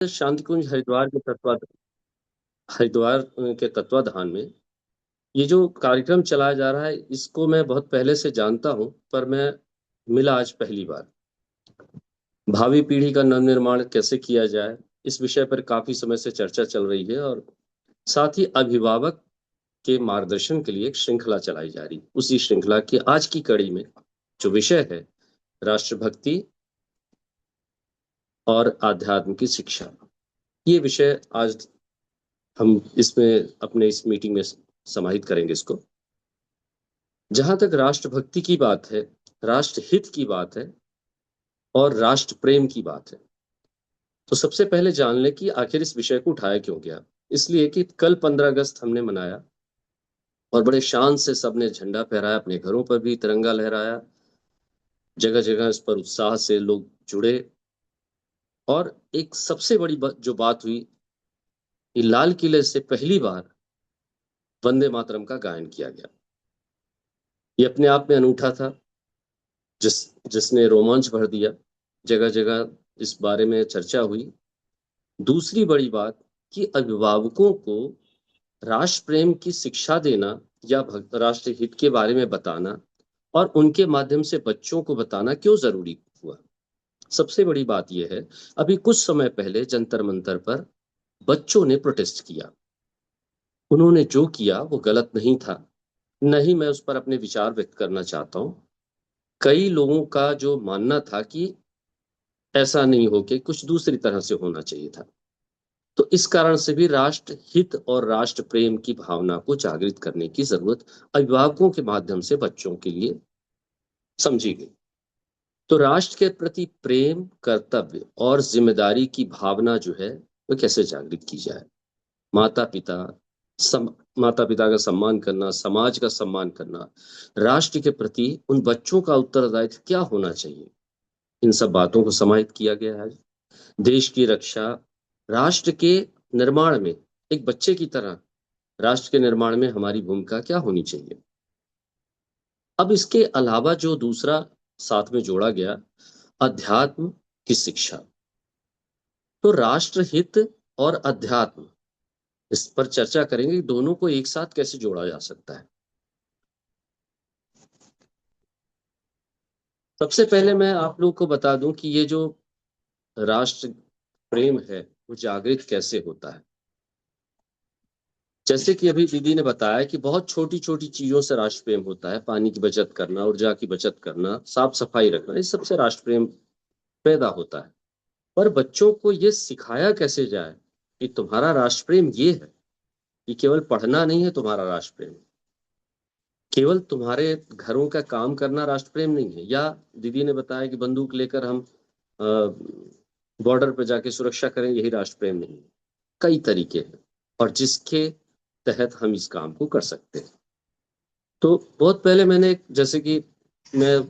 शांति कुंज हरिद्वार के तत्वाधान में ये जो कार्यक्रम चलाया जा रहा है, इसको मैं बहुत पहले से जानता हूँ, पर मैं मिला आज पहली बार। भावी पीढ़ी का नवनिर्माण कैसे किया जाए, इस विषय पर काफी समय से चर्चा चल रही है और साथ ही अभिभावक के मार्गदर्शन के लिए एक श्रृंखला चलाई जा रही। उसी श्रृंखला की आज की कड़ी में जो विषय है, राष्ट्रभक्ति और आध्यात्म की शिक्षा, ये विषय आज हम इसमें अपने इस मीटिंग में समाहित करेंगे इसको। जहां तक राष्ट्रभक्ति की बात है, राष्ट्रहित की बात है और राष्ट्र प्रेम की बात है, तो सबसे पहले जान लें कि आखिर इस विषय को उठाया क्यों गया। इसलिए कि कल 15 अगस्त हमने मनाया और बड़े शान से सबने झंडा फहराया, अपने घरों पर भी तिरंगा लहराया, जगह जगह इस पर उत्साह से लोग जुड़े। और एक सबसे बड़ी जो बात हुई कि लाल किले से पहली बार वंदे मातरम का गायन किया गया। ये अपने आप में अनूठा था, जिस जिसने रोमांच भर दिया। जगह जगह इस बारे में चर्चा हुई। दूसरी बड़ी बात कि अभिभावकों को राष्ट्र प्रेम की शिक्षा देना या राष्ट्र हित के बारे में बताना और उनके माध्यम से बच्चों को बताना क्यों जरूरी हुआ। सबसे बड़ी बात यह है, अभी कुछ समय पहले जंतर मंतर पर बच्चों ने प्रोटेस्ट किया। उन्होंने जो किया वो गलत नहीं था, नहीं मैं उस पर अपने विचार व्यक्त करना चाहता हूं। कई लोगों का जो मानना था कि ऐसा नहीं हो के कुछ दूसरी तरह से होना चाहिए था, तो इस कारण से भी राष्ट्र हित और राष्ट्र प्रेम की भावना को जागृत करने की जरूरत अभिभावकों के माध्यम से बच्चों के लिए समझी गई। तो राष्ट्र के प्रति प्रेम, कर्तव्य और जिम्मेदारी की भावना जो है वो कैसे जागृत की जाए। माता पिता सम, माता पिता का सम्मान करना, समाज का सम्मान करना, राष्ट्र के प्रति उन बच्चों का उत्तरदायित्व क्या होना चाहिए, इन सब बातों को समाहित किया गया है। देश की रक्षा, राष्ट्र के निर्माण में एक बच्चे की तरह राष्ट्र के निर्माण में हमारी भूमिका क्या होनी चाहिए। अब इसके अलावा जो दूसरा साथ में जोड़ा गया, अध्यात्म की शिक्षा। तो राष्ट्र हित और अध्यात्म, इस पर चर्चा करेंगे कि दोनों को एक साथ कैसे जोड़ा जा सकता है। सबसे पहले मैं आप लोग को बता दूं कि ये जो राष्ट्र प्रेम है वो जागृत कैसे होता है। जैसे कि अभी दीदी ने बताया कि बहुत छोटी छोटी चीजों से राष्ट्र प्रेम होता है। पानी की बचत करना, ऊर्जा की बचत करना, साफ सफाई रखना, इस सबसे राष्ट्र प्रेम पैदा होता है। पर बच्चों को ये सिखाया कैसे जाए कि तुम्हारा राष्ट्र प्रेम ये है, कि केवल पढ़ना नहीं है तुम्हारा राष्ट्र प्रेम, केवल तुम्हारे घरों का काम करना राष्ट्र प्रेम नहीं है, या दीदी ने बताया कि बंदूक लेकर हम बॉर्डर पर जाके सुरक्षा करें, यही राष्ट्र प्रेम नहीं है। कई तरीके हैं और जिसके तहत हम इस काम को कर सकते हैं। तो बहुत पहले मैंने, जैसे कि मैं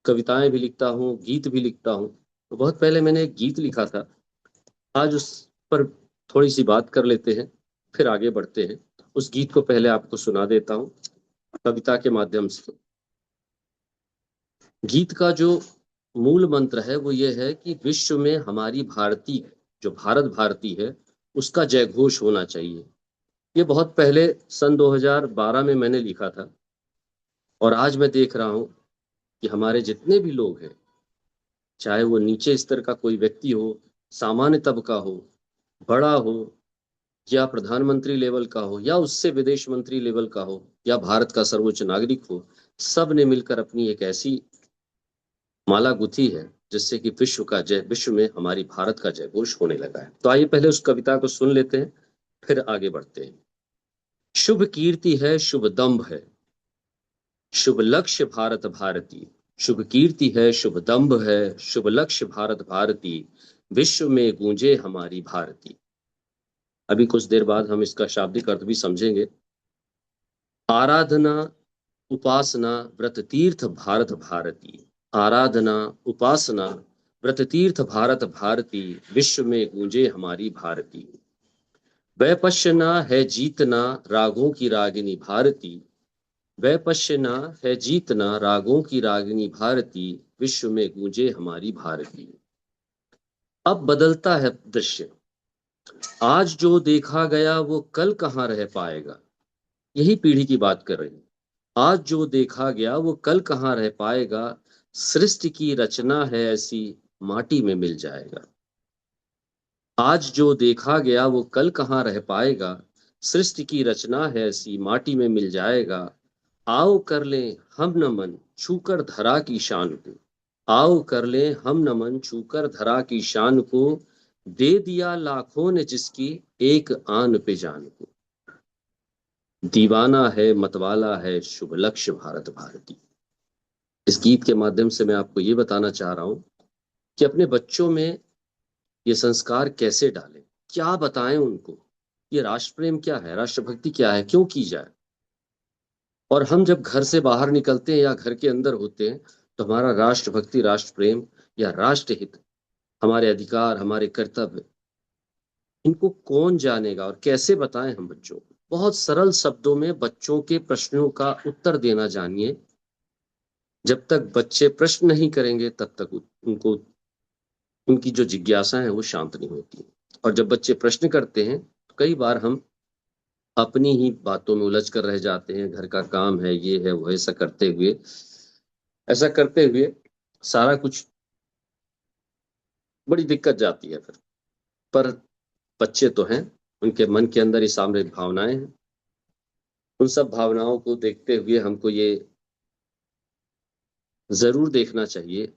कविताएं भी लिखता हूँ, गीत भी लिखता हूँ, तो बहुत पहले मैंने एक गीत लिखा था। आज उस पर थोड़ी सी बात कर लेते हैं, फिर आगे बढ़ते हैं। उस गीत को पहले आपको सुना देता हूँ कविता के माध्यम से। गीत का जो मूल मंत्र है वो ये है कि विश्व में हमारी भारतीय, जो भारत भारती है, उसका जय घोष होना चाहिए। ये बहुत पहले सन 2012 में मैंने लिखा था और आज मैं देख रहा हूँ कि हमारे जितने भी लोग हैं, चाहे वो नीचे स्तर का कोई व्यक्ति हो, सामान्य तबका हो, बड़ा हो, या प्रधानमंत्री लेवल का हो, या उससे विदेश मंत्री लेवल का हो, या भारत का सर्वोच्च नागरिक हो, सब ने मिलकर अपनी एक ऐसी माला गुथी है जिससे कि विश्व में हमारी भारत का जयघोष होने लगा है। तो आइए पहले उस कविता को सुन लेते हैं, फिर आगे बढ़ते हैं। शुभ कीर्ति है, शुभ दंभ है, शुभ लक्ष्य भारत भारती। शुभ कीर्ति है, शुभ दंभ है, शुभ लक्ष्य भारत भारती, विश्व में गूंजे हमारी भारती। अभी कुछ देर बाद हम इसका शाब्दिक अर्थ भी समझेंगे। आराधना, उपासना, व्रत तीर्थ भारत भारती। आराधना, उपासना, व्रत तीर्थ भारत भारती, विश्व में गूंजे हमारी भारती। वैपश्यना है जीतना, रागों की रागिनी भारती। वैपश्यना है जीतना, रागों की रागिनी भारती, विश्व में गूंजे हमारी भारती। अब बदलता है दृश्य, आज जो देखा गया वो कल कहाँ रह पाएगा। यही पीढ़ी की बात कर रही हूँ। आज जो देखा गया वो कल कहाँ रह पाएगा, सृष्टि की रचना है ऐसी, माटी में मिल जाएगा। आज जो देखा गया वो कल कहाँ रह पाएगा, सृष्टि की रचना है ऐसी, माटी में मिल जाएगा। आओ कर लें हम नमन, छूकर धरा की शान को। आओ कर लें हम नमन, छूकर धरा की शान को। दे दिया लाखों ने जिसकी एक आन पे जान को। दीवाना है मतवाला है शुभ लक्ष्य भारत भारती। इस गीत के माध्यम से मैं आपको ये बताना चाह रहा हूं कि अपने बच्चों में ये संस्कार कैसे डालें, क्या बताएं उनको, ये राष्ट्र प्रेम क्या है, राष्ट्रभक्ति क्या है, क्यों की जाए। और हम जब घर से बाहर निकलते हैं या घर के अंदर होते हैं तो हमारा राष्ट्रभक्ति, राष्ट्र प्रेम या राष्ट्रहित, हमारे अधिकार, हमारे कर्तव्य, इनको कौन जानेगा और कैसे बताएं हम बच्चों को। बहुत सरल शब्दों में बच्चों के प्रश्नों का उत्तर देना जानिए। जब तक बच्चे प्रश्न नहीं करेंगे तब तक उनको, उनकी जो जिज्ञासा है वो शांत नहीं होती। और जब बच्चे प्रश्न करते हैं तो कई बार हम अपनी ही बातों में उलझ कर रह जाते हैं, घर का काम है, ये है वो, ऐसा करते हुए सारा कुछ बड़ी दिक्कत जाती है फिर। पर बच्चे तो हैं, उनके मन के अंदर ये सामरिक भावनाएं हैं। उन सब भावनाओं को देखते हुए हमको ये जरूर देखना चाहिए।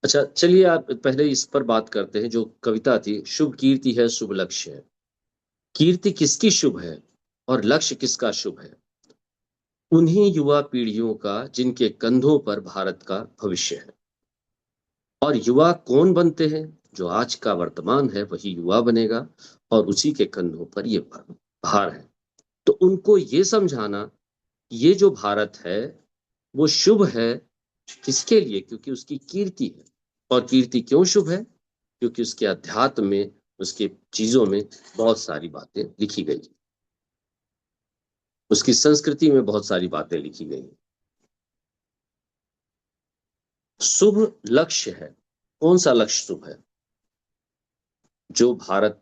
अच्छा चलिए, आप पहले इस पर बात करते हैं। जो कविता थी, शुभ कीर्ति है शुभ लक्ष्य है। कीर्ति किसकी शुभ है और लक्ष्य किसका शुभ है? उन्हीं युवा पीढ़ियों का जिनके कंधों पर भारत का भविष्य है। और युवा कौन बनते हैं? जो आज का वर्तमान है वही युवा बनेगा, और उसी के कंधों पर ये भार है। तो उनको ये समझाना, ये जो भारत है वो शुभ है किसके लिए? क्योंकि उसकी कीर्ति है। और कीर्ति क्यों शुभ है? क्योंकि उसके अध्यात्म में, उसके चीजों में बहुत सारी बातें लिखी गई, उसकी संस्कृति में बहुत सारी बातें लिखी गई। शुभ लक्ष्य है। कौन सा लक्ष्य शुभ है? जो भारत,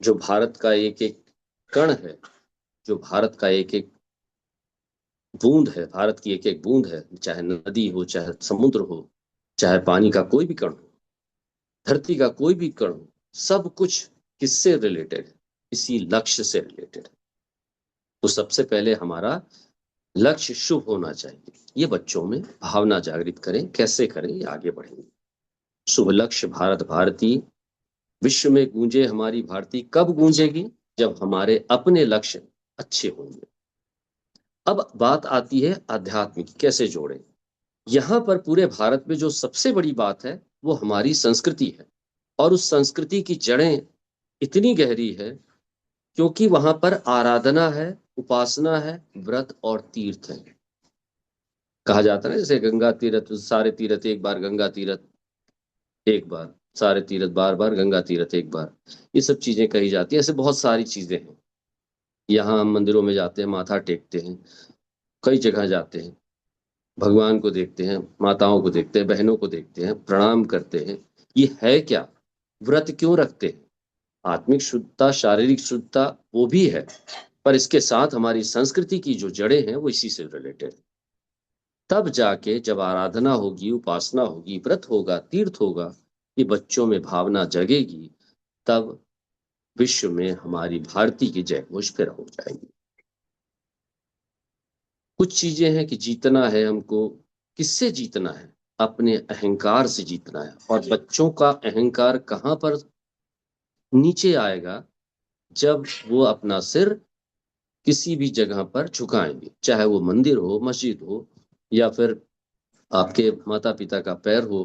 जो भारत का एक एक कण है, जो भारत का एक एक बूंद है, भारत की एक एक बूंद है, चाहे नदी हो, चाहे समुद्र हो, चाहे पानी का कोई भी कण हो, धरती का कोई भी कण हो, सब कुछ किससे रिलेटेड है? इसी लक्ष्य से रिलेटेड है। तो सबसे पहले हमारा लक्ष्य शुभ होना चाहिए। ये बच्चों में भावना जागृत करें। कैसे करें, ये आगे बढ़ेंगे। शुभ लक्ष्य भारत भारती, विश्व में गूंजे हमारी भारती। कब गूंजेगी? जब हमारे अपने लक्ष्य अच्छे होंगे। अब बात आती है आध्यात्म की, कैसे जोड़ें। यहाँ पर पूरे भारत में जो सबसे बड़ी बात है वो हमारी संस्कृति है। और उस संस्कृति की जड़ें इतनी गहरी है क्योंकि वहां पर आराधना है, उपासना है, व्रत और तीर्थ है। कहा जाता है ना, जैसे गंगा तीरथ, सारे तीरथ एक बार, गंगा तीरथ एक बार, सारे तीरथ बार बार, गंगा तीरथ एक बार। ये सब चीजें कही जाती है। ऐसे बहुत सारी चीजें हैं। यहाँ हम मंदिरों में जाते हैं, माथा टेकते हैं, कई जगह जाते हैं, भगवान को देखते हैं, माताओं को देखते हैं, बहनों को देखते हैं, प्रणाम करते हैं। ये है क्या? व्रत क्यों रखते हैं? आत्मिक शुद्धता, शारीरिक शुद्धता वो भी है, पर इसके साथ हमारी संस्कृति की जो जड़ें हैं वो इसी से रिलेटेड है। तब जाके जब आराधना होगी, उपासना होगी, व्रत होगा, तीर्थ होगा, ये बच्चों में भावना जगेगी, तब विश्व में हमारी भारती की जय घोष फिर हो जाएगी। कुछ चीजें हैं कि जीतना है हमको। किससे जीतना है? अपने अहंकार से जीतना है। और बच्चों का अहंकार कहाँ पर नीचे आएगा? जब वो अपना सिर किसी भी जगह पर झुकाएंगे, चाहे वो मंदिर हो, मस्जिद हो, या फिर आपके माता पिता का पैर हो,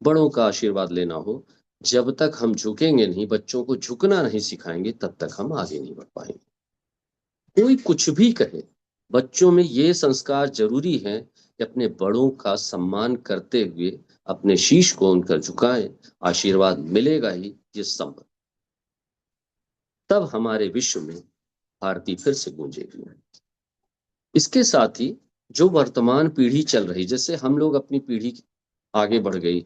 बड़ों का आशीर्वाद लेना हो। जब तक हम झुकेंगे नहीं, बच्चों को झुकना नहीं सिखाएंगे, तब तक हम आगे नहीं बढ़ पाएंगे। कोई कुछ भी कहे, बच्चों में ये संस्कार जरूरी है कि अपने बड़ों का सम्मान करते हुए अपने शीश को उनका झुकाएं। आशीर्वाद मिलेगा ही, ये संभव। तब हमारे विश्व में भारती फिर से गूंजेगी। इसके साथ ही जो वर्तमान पीढ़ी चल रही, जैसे हम लोग अपनी पीढ़ी आगे बढ़ गई,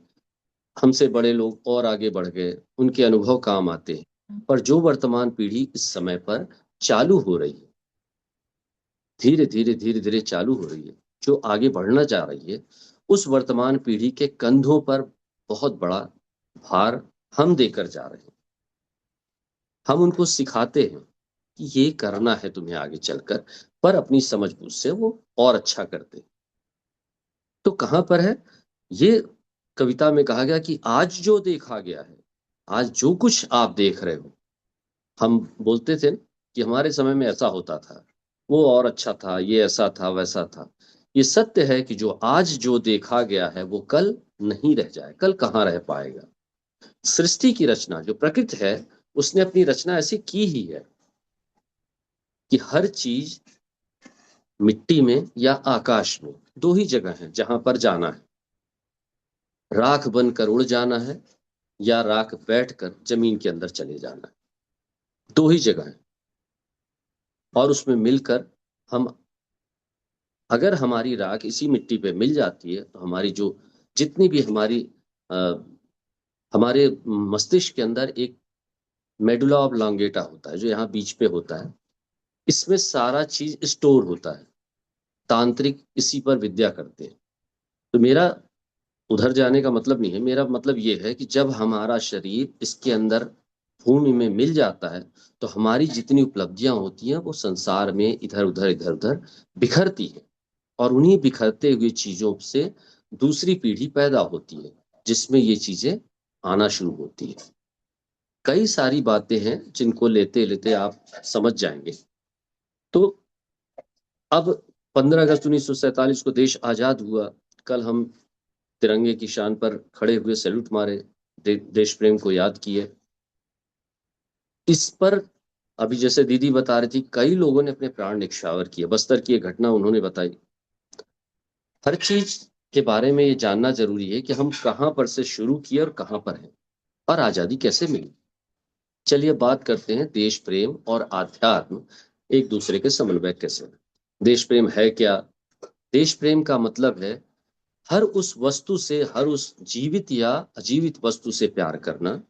हमसे बड़े लोग और आगे बढ़ गए, उनके अनुभव काम आते हैं, पर जो वर्तमान पीढ़ी इस समय पर चालू हो रही है, धीरे धीरे चालू हो रही है, जो आगे बढ़ना चाह रही है, उस वर्तमान पीढ़ी के कंधों पर बहुत बड़ा भार हम देकर जा रहे हैं। हम उनको सिखाते हैं कि ये करना है तुम्हें आगे चलकर, पर अपनी समझ बूझ से वो और अच्छा करते हैं। तो कहाँ पर है ये? कविता में कहा गया कि आज जो देखा गया है, आज जो कुछ आप देख रहे हो, हम बोलते थे ना कि हमारे समय में ऐसा होता था, वो और अच्छा था, ये ऐसा था, वैसा था। ये सत्य है कि जो आज जो देखा गया है वो कल नहीं रह जाए, कल कहाँ रह पाएगा। सृष्टि की रचना जो प्रकृति है, उसने अपनी रचना ऐसी की ही है कि हर चीज मिट्टी में या आकाश में, दो ही जगह है जहां पर जाना है। राख बनकर उड़ जाना है या राख बैठकर जमीन के अंदर चले जाना है, दो ही जगह है। और उसमें मिलकर हम, अगर हमारी राख इसी मिट्टी पे मिल जाती है तो हमारी जो जितनी भी हमारी अ, हमारे मस्तिष्क के अंदर एक मेडुला ऑब्लांगेटा होता है जो यहाँ बीच पे होता है, इसमें सारा चीज स्टोर होता है। तांत्रिक इसी पर विद्या करते हैं। तो मेरा उधर जाने का मतलब नहीं है, मेरा मतलब ये है कि जब हमारा शरीर इसके अंदर भूमि में मिल जाता है, तो हमारी जितनी उपलब्धियां होती हैं वो संसार में इधर उधर बिखरती हैं। और उन्हीं बिखरते हुए चीजों से दूसरी पीढ़ी पैदा होती है, जिसमें ये चीजें आना शुरू होती है। कई सारी बातें हैं जिनको लेते लेते आप समझ जाएंगे। तो अब 15 अगस्त 1947 को देश आजाद हुआ। कल हम तिरंगे की शान पर खड़े हुए सैल्यूट मारे, देश प्रेम को याद किए। इस पर अभी जैसे दीदी बता रही थी, कई लोगों ने अपने प्राण न्यौछावर किए। बस्तर की एक घटना उन्होंने बताई। हर चीज के बारे में ये जानना जरूरी है कि हम कहाँ पर से शुरू किए और कहाँ पर हैं, और आजादी कैसे मिली। चलिए बात करते हैं देश प्रेम और आध्यात्म एक दूसरे के समन्वय कैसे हैं। देश प्रेम है क्या? देश प्रेम का मतलब है हर उस वस्तु से, हर उस जीवित या अजीवित वस्तु से प्यार करना,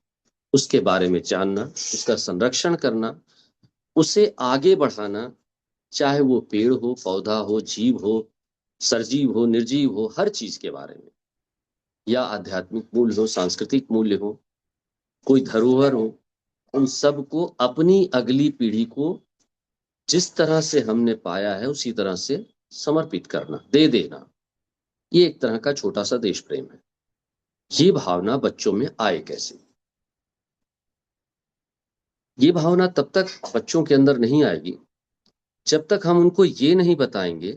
उसके बारे में जानना, उसका संरक्षण करना, उसे आगे बढ़ाना, चाहे वो पेड़ हो, पौधा हो, जीव हो, सरजीव हो, निर्जीव हो, हर चीज के बारे में। या आध्यात्मिक मूल्य हो, सांस्कृतिक मूल्य हो, कोई धरोहर हो, उन सब को अपनी अगली पीढ़ी को जिस तरह से हमने पाया है उसी तरह से समर्पित करना, दे देना। ये एक तरह का छोटा सा देश प्रेम है। ये भावना बच्चों में आए कैसे? ये भावना तब तक बच्चों के अंदर नहीं आएगी जब तक हम उनको ये नहीं बताएंगे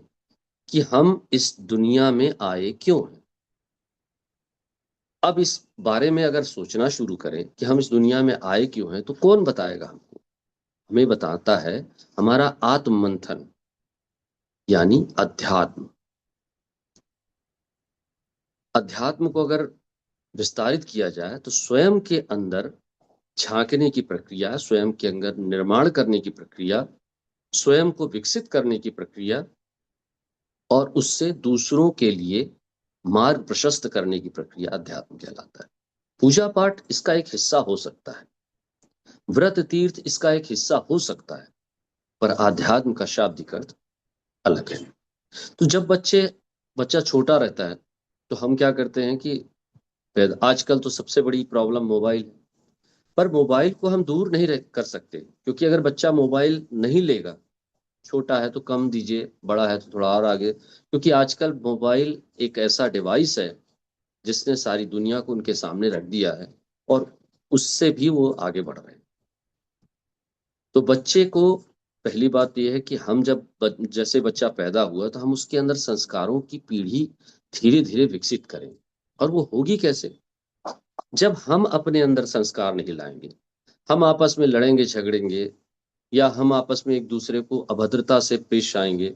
कि हम इस दुनिया में आए क्यों हैं। अब इस बारे में अगर सोचना शुरू करें कि हम इस दुनिया में आए क्यों हैं, तो कौन बताएगा हमको? हमें बताता है हमारा आत्म मंथन, यानी अध्यात्म। अध्यात्म को अगर विस्तारित किया जाए तो स्वयं के अंदर झांकने की प्रक्रिया, स्वयं के अंदर निर्माण करने की प्रक्रिया, स्वयं को विकसित करने की प्रक्रिया, और उससे दूसरों के लिए मार्ग प्रशस्त करने की प्रक्रिया अध्यात्म कहलाता है। पूजा पाठ इसका एक हिस्सा हो सकता है, व्रत तीर्थ इसका एक हिस्सा हो सकता है, पर आध्यात्म का शाब्दिक अर्थ अलग है। तो जब बच्चा छोटा रहता है तो हम क्या करते हैं कि आजकल तो सबसे बड़ी प्रॉब्लम मोबाइल है। पर मोबाइल को हम दूर नहीं कर सकते, क्योंकि अगर बच्चा मोबाइल नहीं लेगा, छोटा है तो कम दीजिए, बड़ा है तो थोड़ा और आगे, क्योंकि आजकल मोबाइल एक ऐसा डिवाइस है जिसने सारी दुनिया को उनके सामने रख दिया है, और उससे भी वो आगे बढ़ रहे हैं। तो बच्चे को पहली बात यह है कि हम जब जैसे बच्चा पैदा हुआ तो हम उसके अंदर संस्कारों की पीढ़ी धीरे धीरे विकसित करें। और वो होगी कैसे? जब हम अपने अंदर संस्कार नहीं लाएंगे, हम आपस में लड़ेंगे झगड़ेंगे, या हम आपस में एक दूसरे को अभद्रता से पेश आएंगे,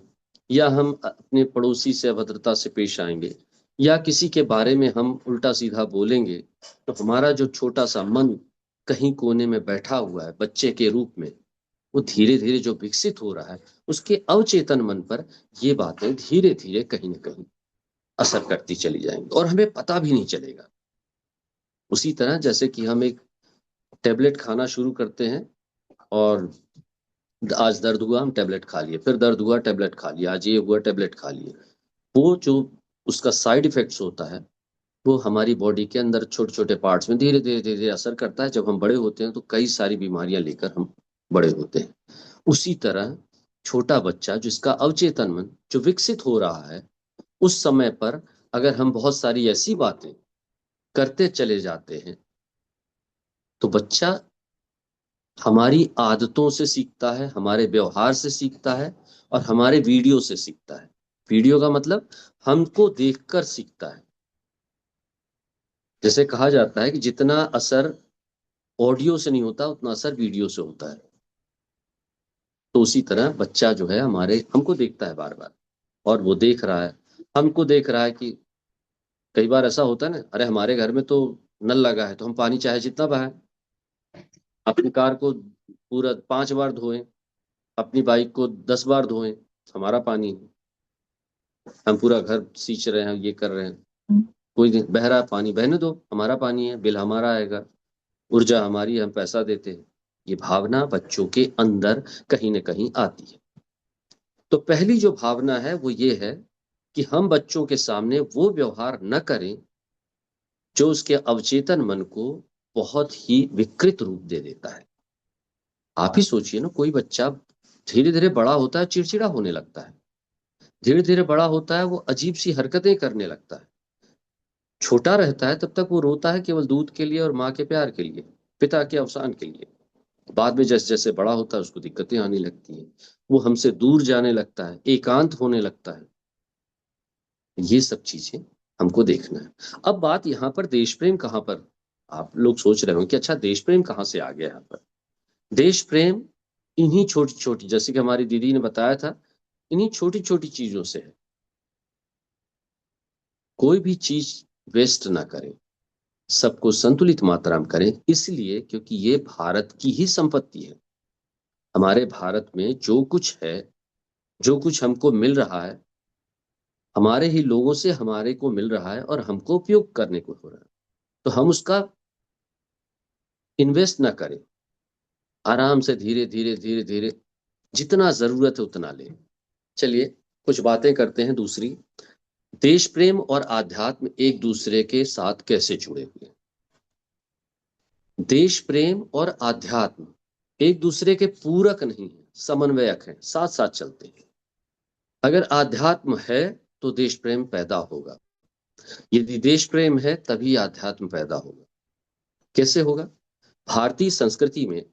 या हम अपने पड़ोसी से अभद्रता से पेश आएंगे, या किसी के बारे में हम उल्टा सीधा बोलेंगे, तो हमारा जो छोटा सा मन कहीं कोने में बैठा हुआ है बच्चे के रूप में, वो धीरे धीरे जो विकसित हो रहा है, उसके अवचेतन मन पर ये बातें धीरे धीरे कहीं ना कहीं असर करती चली जाएंगी और हमें पता भी नहीं चलेगा। उसी तरह जैसे कि हम एक टेबलेट खाना शुरू करते हैं और आज दर्द हुआ हम टेबलेट खा लिए, फिर दर्द हुआ टेबलेट खा लिया, आज ये हुआ टेबलेट खा लिए। वो जो उसका साइड इफेक्ट्स होता है वो हमारी बॉडी के अंदर छोटे छोटे पार्ट्स में धीरे धीरे धीरे धीरे असर करता है। जब हम बड़े होते हैं तो कई सारी बीमारियां लेकर हम बड़े होते हैं। उसी तरह छोटा बच्चा जिसका अवचेतन मन जो विकसित हो रहा है, उस समय पर अगर हम बहुत सारी ऐसी बातें करते चले जाते हैं तो बच्चा हमारी आदतों से सीखता है, हमारे व्यवहार से सीखता है और हमारे वीडियो से सीखता है। वीडियो का मतलब हमको देखकर सीखता है। जैसे कहा जाता है कि जितना असर ऑडियो से नहीं होता उतना असर वीडियो से होता है। तो उसी तरह बच्चा जो है हमारे हमको देखता है बार बार, और वो देख रहा है, हमको देख रहा है कि कई बार ऐसा होता है ना, अरे हमारे घर में तो नल लगा है तो हम पानी चाहे जितना बहाएं, अपनी कार को पूरा 5 बार धोएं, अपनी बाइक को 10 बार धोएं, हमारा पानी है। हम पूरा घर सींच रहे हैं, ये कर रहे हैं, कोई नहीं, बह रहा है पानी बहने दो, हमारा पानी है, बिल हमारा आएगा, ऊर्जा हमारी है, हम पैसा देते हैं। ये भावना बच्चों के अंदर कहीं ना कहीं आती है। तो पहली जो भावना है वो ये है कि हम बच्चों के सामने वो व्यवहार न करें जो उसके अवचेतन मन को बहुत ही विकृत रूप दे देता है। आप ही सोचिए ना, कोई बच्चा धीरे धीरे बड़ा होता है, चिड़चिड़ा होने लगता है, धीरे धीरे बड़ा होता है वो अजीब सी हरकतें करने लगता है। छोटा रहता है तब तक वो रोता है केवल दूध के लिए और माँ के प्यार के लिए, पिता के अवसान के लिए। बाद में जैसे जैसे बड़ा होता है उसको दिक्कतें आने लगती हैं, वो हमसे दूर जाने लगता है, एकांत होने लगता है। ये सब चीजें हमको देखना है। अब बात यहाँ पर देश प्रेम कहाँ पर, आप लोग सोच रहे हो कि अच्छा देश प्रेम कहाँ से आ गया यहाँ पर। देश प्रेम इन्हीं छोटी छोटी, जैसे कि हमारी दीदी ने बताया था, इन्हीं छोटी छोटी चीजों से है। कोई भी चीज वेस्ट ना करें, सबको संतुलित मात्रा में करें, इसलिए क्योंकि ये भारत की ही संपत्ति है। हमारे भारत में जो कुछ है, जो कुछ हमको मिल रहा है, हमारे ही लोगों से हमारे को मिल रहा है और हमको उपयोग करने को हो रहा है। तो हम उसका इन्वेस्ट ना करें, आराम से धीरे धीरे धीरे धीरे जितना जरूरत है उतना लें। चलिए कुछ बातें करते हैं दूसरी। देश प्रेम और आध्यात्म एक दूसरे के साथ कैसे जुड़े हुए हैं। देश प्रेम और आध्यात्म एक दूसरे के पूरक नहीं है, समन्वयक हैं, साथ साथ चलते हैं। अगर आध्यात्म है तो देश प्रेम पैदा होगा, यदि देश प्रेम है तभी आध्यात्म पैदा होगा। कैसे होगा? भारतीय संस्कृति में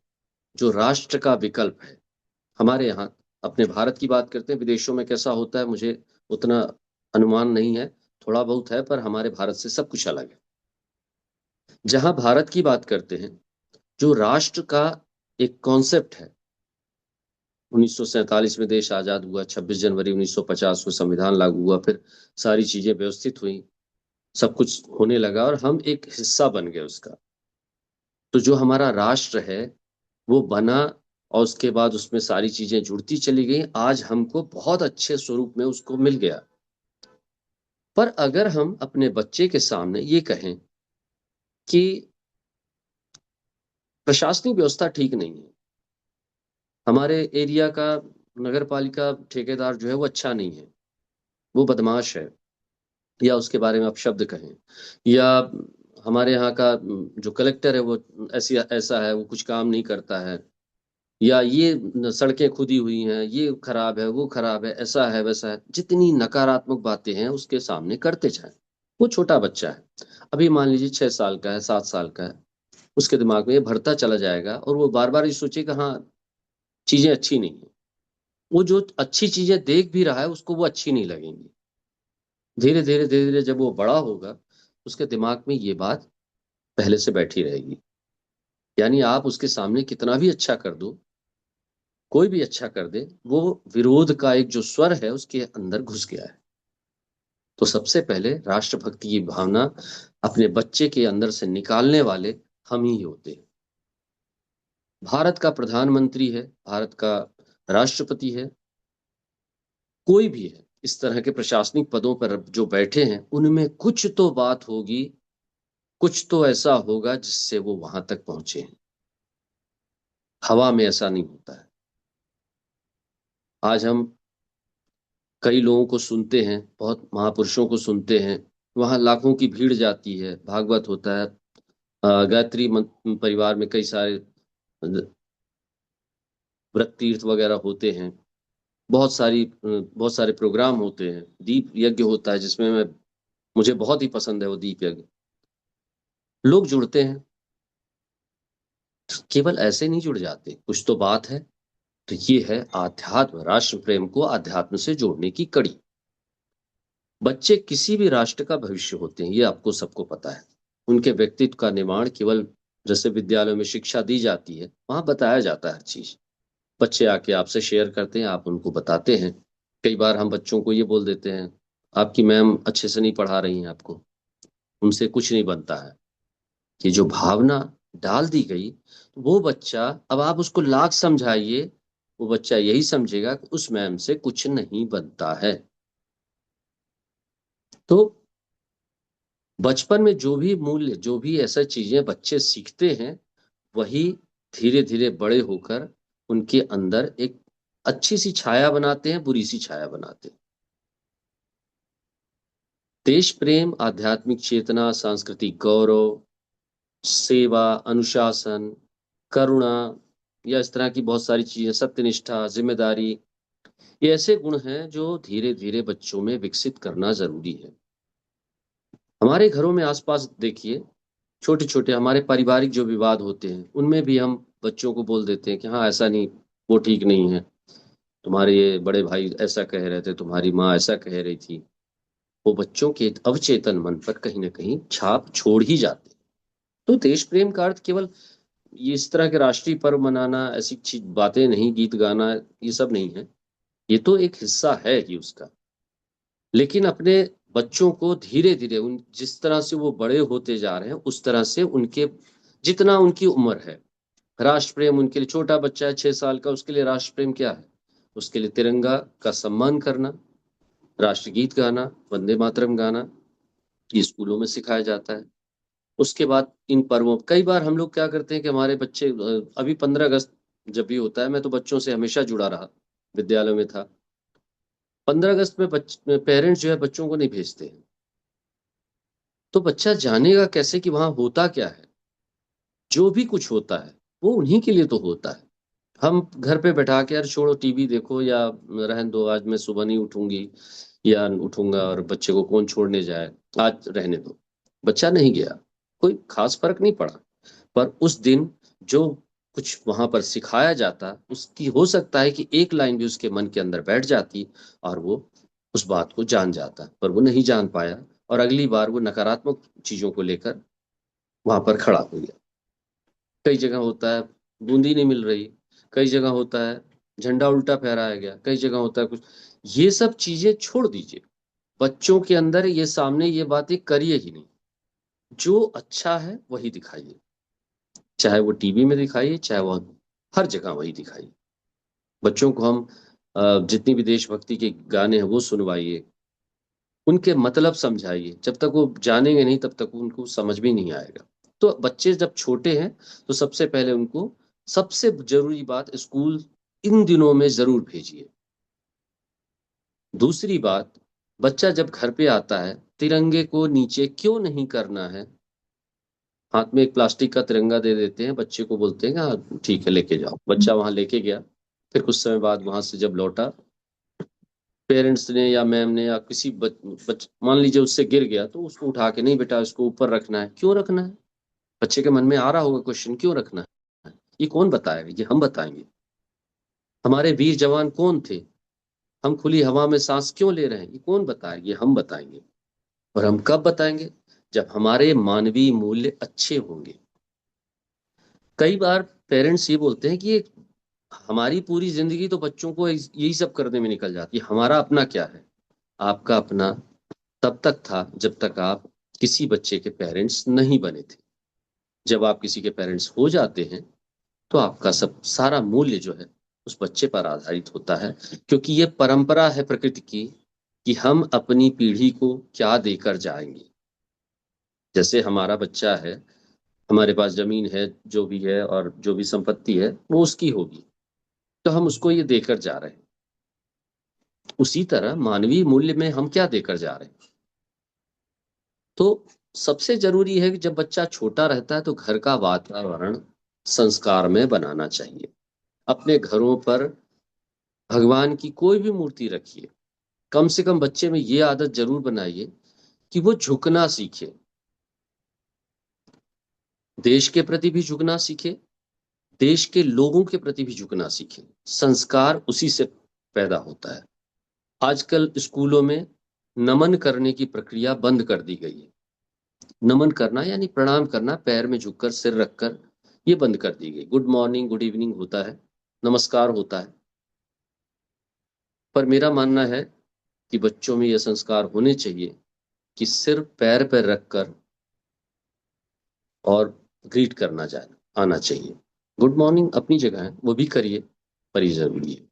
जो राष्ट्र का विकल्प है, हमारे यहाँ अपने भारत की बात करते हैं, विदेशों में कैसा होता है मुझे उतना अनुमान नहीं है, थोड़ा बहुत है, पर हमारे भारत से सब कुछ अलग है। जहां भारत की बात करते हैं, जो राष्ट्र का एक कॉन्सेप्ट है, 1947 में देश आजाद हुआ, 26 जनवरी 1950 को संविधान लागू हुआ, फिर सारी चीजें व्यवस्थित हुई, सब कुछ होने लगा और हम एक हिस्सा बन गए उसका। तो जो हमारा राष्ट्र है वो बना और उसके बाद उसमें सारी चीजें जुड़ती चली गई, आज हमको बहुत अच्छे स्वरूप में उसको मिल गया। पर अगर हम अपने बच्चे के सामने ये कहें कि प्रशासनिक व्यवस्था ठीक नहीं है, हमारे एरिया का नगर पालिका ठेकेदार जो है वो अच्छा नहीं है, वो बदमाश है, या उसके बारे में आप शब्द कहें, या हमारे यहाँ का जो कलेक्टर है वो ऐसी ऐसा है, वो कुछ काम नहीं करता है, या ये सड़कें खुदी हुई हैं, ये खराब है, वो खराब है, ऐसा है वैसा है, जितनी नकारात्मक बातें हैं उसके सामने करते जाएं। वो छोटा बच्चा है, अभी मान लीजिए 6 साल का है, 7 साल का है, उसके दिमाग में ये भरता चला जाएगा और वो बार बार ये सोचेगा हाँ चीजें अच्छी नहीं है। वो जो अच्छी चीजें देख भी रहा है उसको वो अच्छी नहीं लगेंगी। धीरे धीरे धीरे धीरे जब वो बड़ा होगा उसके दिमाग में ये बात पहले से बैठी रहेगी। यानी आप उसके सामने कितना भी अच्छा कर दो, कोई भी अच्छा कर दे, वो विरोध का एक जो स्वर है उसके अंदर घुस गया है। तो सबसे पहले राष्ट्रभक्ति की भावना अपने बच्चे के अंदर से निकालने वाले हम ही होते हैं। भारत का प्रधानमंत्री है, भारत का राष्ट्रपति है, कोई भी है, इस तरह के प्रशासनिक पदों पर जो बैठे हैं उनमें कुछ तो बात होगी कुछ तो ऐसा होगा जिससे वो वहां तक पहुंचे हैं। हवा में ऐसा नहीं होता है। आज हम कई लोगों को सुनते हैं, बहुत महापुरुषों को सुनते हैं, वहां लाखों की भीड़ जाती है, भागवत होता है, गायत्री परिवार में कई सारे व्रत तीर्थ वगैरह होते हैं, बहुत सारे प्रोग्राम होते हैं, दीप यज्ञ होता है जिसमें मैं मुझे बहुत ही पसंद है वो दीप यज्ञ। लोग जुड़ते हैं, केवल ऐसे नहीं जुड़ जाते, कुछ तो बात है। तो ये है आध्यात्म, राष्ट्र प्रेम को अध्यात्म से जोड़ने की कड़ी। बच्चे किसी भी राष्ट्र का भविष्य होते हैं, ये आपको सबको पता है। उनके व्यक्तित्व का निर्माण केवल जैसे विद्यालयों में शिक्षा दी जाती है वहां बताया जाता है हर चीज। बच्चे आके आपसे शेयर करते हैं, आप उनको बताते हैं। कई बार हम बच्चों को ये बोल देते हैं, आपकी मैम अच्छे से नहीं पढ़ा रही हैं आपको, उनसे कुछ नहीं बनता है। ये जो भावना डाल दी गई, वो बच्चा, अब आप उसको लाख समझाइए, वो बच्चा यही समझेगा कि उस मैम से कुछ नहीं बनता है। तो बचपन में जो भी मूल्य, जो भी ऐसा चीजें बच्चे सीखते हैं, वही धीरे धीरे बड़े होकर उनके अंदर एक अच्छी सी छाया बनाते हैं, बुरी सी छाया बनाते हैं। देश प्रेम, आध्यात्मिक चेतना, सांस्कृतिक गौरव, सेवा, अनुशासन, करुणा, या इस तरह की बहुत सारी चीजें, सत्यनिष्ठा, जिम्मेदारी, ये ऐसे गुण हैं जो धीरे धीरे बच्चों में विकसित करना जरूरी है। हमारे घरों में आसपास देखिए, छोटे छोटे हमारे पारिवारिक जो विवाद होते हैं उनमें भी हम बच्चों को बोल देते हैं कि हाँ ऐसा नहीं, वो ठीक नहीं है, तुम्हारे ये बड़े भाई ऐसा कह रहे थे, तुम्हारी माँ ऐसा कह रही थी। वो बच्चों के अवचेतन मन पर कहीं ना कहीं छाप छोड़ ही जाते हैं। तो देश प्रेम का अर्थ केवल ये इस तरह के राष्ट्रीय पर्व मनाना, ऐसी चीज बातें नहीं, गीत गाना, ये सब नहीं है। ये तो एक हिस्सा है ही उसका। लेकिन अपने बच्चों को धीरे धीरे उन जिस तरह से वो बड़े होते जा रहे हैं उस तरह से उनके जितना उनकी उम्र है, राष्ट्र प्रेम उनके लिए, छोटा बच्चा है 6 साल का, उसके लिए राष्ट्र प्रेम क्या है? उसके लिए तिरंगा का सम्मान करना, राष्ट्रगीत गाना, वंदे मातरम गाना, ये स्कूलों में सिखाया जाता है। उसके बाद इन पर्वों, कई बार हम लोग क्या करते हैं कि हमारे बच्चे, अभी 15 अगस्त जब भी होता है, मैं तो बच्चों से हमेशा जुड़ा रहा, विद्यालय में था। 15 अगस्त में पेरेंट्स जो है बच्चों को नहीं भेजते हैं। तो बच्चा जानेगा कैसे कि वहां होता क्या है? जो भी कुछ होता है वो उन्हीं के लिए तो होता है। हम घर पे बैठा के, यार छोड़ो टीवी देखो, या रहने दो, आज मैं सुबह नहीं उठूंगी या उठूंगा, और बच्चे को कौन छोड़ने जाए, आज रहने दो, बच्चा नहीं गया, कोई खास फर्क नहीं पड़ा। पर उस दिन जो कुछ वहां पर सिखाया जाता, उसकी हो सकता है कि एक लाइन भी उसके मन के अंदर बैठ जाती और वो उस बात को जान जाता, पर वो नहीं जान पाया, और अगली बार वो नकारात्मक चीजों को लेकर वहां पर खड़ा हो गया। कई जगह होता है बूंदी नहीं मिल रही, कई जगह होता है झंडा उल्टा फहराया गया, कई जगह होता है कुछ। ये सब चीजें छोड़ दीजिए, बच्चों के अंदर ये सामने ये बातें करिए ही नहीं। जो अच्छा है वही दिखाइए, चाहे वो टीवी में दिखाइए, चाहे वो हर जगह वही दिखाइए। बच्चों को हम जितनी भी देशभक्ति के गाने हैं वो सुनवाइए, उनके मतलब समझाइए। जब तक वो जानेंगे नहीं तब तक उनको समझ भी नहीं आएगा। तो बच्चे जब छोटे हैं तो सबसे पहले उनको, सबसे जरूरी बात, स्कूल इन दिनों में जरूर भेजिए। दूसरी बात, बच्चा जब घर पे आता है, तिरंगे को नीचे क्यों नहीं करना है? हाथ में एक प्लास्टिक का तिरंगा दे देते हैं, बच्चे को बोलते हैं कि हाँ ठीक है लेके जाओ, बच्चा वहां लेके गया। फिर कुछ समय बाद वहां से जब लौटा, पेरेंट्स ने या मैम ने या किसी मान लीजिए उससे गिर गया, तो उसको उठा के, नहीं बेटा इसको ऊपर रखना है, क्यों रखना है? बच्चे के मन में आ रहा होगा क्वेश्चन, क्यों रखना है? ये कौन बताएगा? ये हम बताएंगे। हमारे वीर जवान कौन थे? हम खुली हवा में सांस क्यों ले रहे हैं? ये कौन बताएगा? ये हम बताएंगे। और हम कब बताएंगे? जब हमारे मानवीय मूल्य अच्छे होंगे। कई बार पेरेंट्स ये बोलते हैं कि ये हमारी पूरी जिंदगी तो बच्चों को यही सब करने में निकल जाती है, हमारा अपना क्या है? आपका अपना तब तक था जब तक आप किसी बच्चे के पेरेंट्स नहीं बने थे। जब आप किसी के पेरेंट्स हो जाते हैं तो आपका सब सारा मूल्य जो है उस बच्चे पर आधारित होता है, क्योंकि ये परंपरा है प्रकृति की कि हम अपनी पीढ़ी को क्या देकर जाएंगे। जैसे हमारा बच्चा है, हमारे पास जमीन है, जो भी है और जो भी संपत्ति है वो उसकी होगी, तो हम उसको ये देकर जा रहे हैं। उसी तरह मानवीय मूल्य में हम क्या देकर जा रहे हैं? तो सबसे जरूरी है कि जब बच्चा छोटा रहता है तो घर का वातावरण संस्कार में बनाना चाहिए। अपने घरों पर भगवान की कोई भी मूर्ति रखिए, कम से कम बच्चे में ये आदत जरूर बनाइए कि वो झुकना सीखे, देश के प्रति भी झुकना सीखे, देश के लोगों के प्रति भी झुकना सीखे। संस्कार उसी से पैदा होता है। आजकल स्कूलों में नमन करने की प्रक्रिया बंद कर दी गई है। नमन करना यानी प्रणाम करना, पैर में झुककर सिर रखकर, ये बंद कर दी गई। गुड मॉर्निंग गुड इवनिंग होता है, नमस्कार होता है, पर मेरा मानना है कि बच्चों में यह संस्कार होने चाहिए कि सिर्फ पैर पर रखकर और ग्रीट करना जाए आना चाहिए। गुड मॉर्निंग अपनी जगह है, वो भी करिए, पर ये जरूरी है।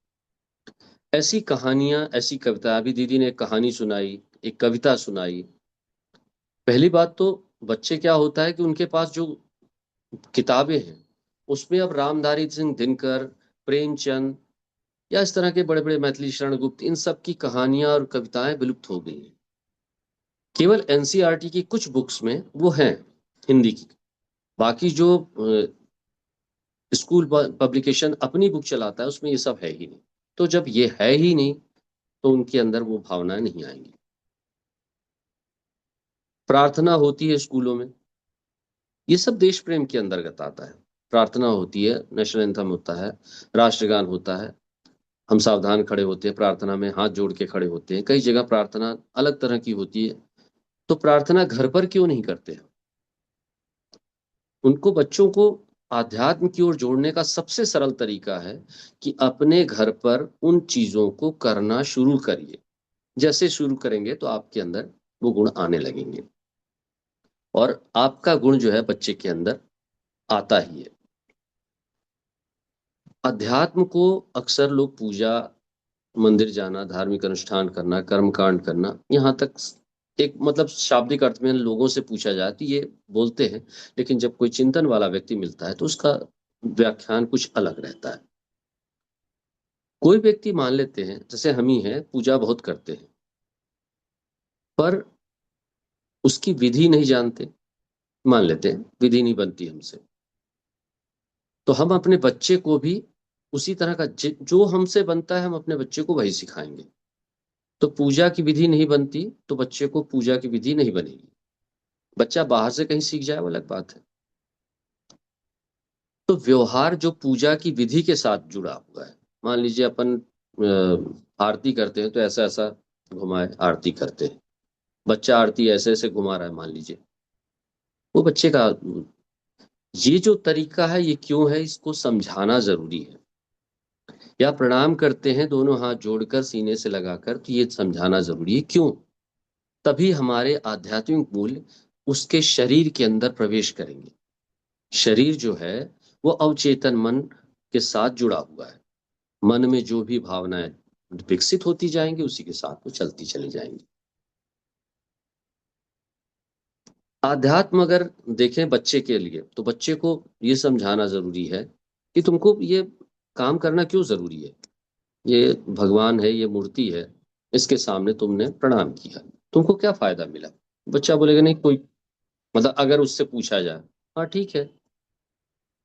ऐसी कहानियां, ऐसी कविता, अभी दीदी ने एक कहानी सुनाई, एक कविता सुनाई। पहली बात तो बच्चे क्या होता है कि उनके पास जो किताबें हैं उसमें अब रामधारी सिंह दिनकर, प्रेमचंद या इस तरह के बड़े बड़े मैथिली शरण गुप्त, इन सब की कहानियां और कविताएं विलुप्त हो गई हैं। केवल एनसीईआरटी की कुछ बुक्स में वो हैं, हिंदी की। बाकी जो स्कूल पब्लिकेशन अपनी बुक चलाता है उसमें ये सब है ही नहीं। तो जब ये है ही नहीं तो उनके अंदर वो भावनाएं नहीं आएंगी। प्रार्थना होती है स्कूलों में, ये सब देश प्रेम के अंतर्गत आता है। प्रार्थना होती है, नेशनल एंथम होता है, राष्ट्रगान होता है, हम सावधान खड़े होते हैं प्रार्थना में, हाथ जोड़ के खड़े होते हैं। कई जगह प्रार्थना अलग तरह की होती है। तो प्रार्थना घर पर क्यों नहीं करते हैं? उनको, बच्चों को आध्यात्म की ओर जोड़ने का सबसे सरल तरीका है कि अपने घर पर उन चीजों को करना शुरू करिए। जैसे शुरू करेंगे तो आपके अंदर वो गुण आने लगेंगे, और आपका गुण जो है बच्चे के अंदर आता ही है। अध्यात्म को अक्सर लोग पूजा, मंदिर जाना, धार्मिक अनुष्ठान करना, कर्म कांड करना, यहाँ तक एक मतलब शाब्दिक अर्थ में लोगों से पूछा जाए तो ये बोलते हैं। लेकिन जब कोई चिंतन वाला व्यक्ति मिलता है तो उसका व्याख्यान कुछ अलग रहता है। कोई व्यक्ति मान लेते हैं, जैसे हम ही हैं, पूजा बहुत करते हैं, पर उसकी विधि नहीं जानते। मान लेते हैं विधि नहीं बनती हमसे, तो हम अपने बच्चे को भी उसी तरह का जो हमसे बनता है हम अपने बच्चे को वही सिखाएंगे। तो पूजा की विधि नहीं बनती तो बच्चे को पूजा की विधि नहीं बनेगी। बच्चा बाहर से कहीं सीख जाए वो अलग बात है। तो व्यवहार जो पूजा की विधि के साथ जुड़ा हुआ है, मान लीजिए अपन आरती करते हैं तो ऐसा ऐसा घुमाए आरती करते हैं, बच्चा आरती ऐसे ऐसे घुमा रहा है मान लीजिए, वो बच्चे का ये जो तरीका है ये क्यों है, इसको समझाना जरूरी है। या प्रणाम करते हैं दोनों हाथ जोड़कर सीने से लगाकर, तो ये समझाना जरूरी है क्यों। तभी हमारे आध्यात्मिक मूल्य उसके शरीर के अंदर प्रवेश करेंगे। शरीर जो है वो अवचेतन मन के साथ जुड़ा हुआ है। मन में जो भी भावनाएं विकसित होती जाएंगी उसी के साथ वो चलती चली जाएंगी। आध्यात्म अगर देखें बच्चे के लिए, तो बच्चे को ये समझाना जरूरी है कि तुमको ये काम करना क्यों जरूरी है। ये भगवान है, ये मूर्ति है, इसके सामने तुमने प्रणाम किया, तुमको क्या फायदा मिला? बच्चा बोलेगा नहीं कोई, मतलब अगर उससे पूछा जाए, हाँ ठीक है।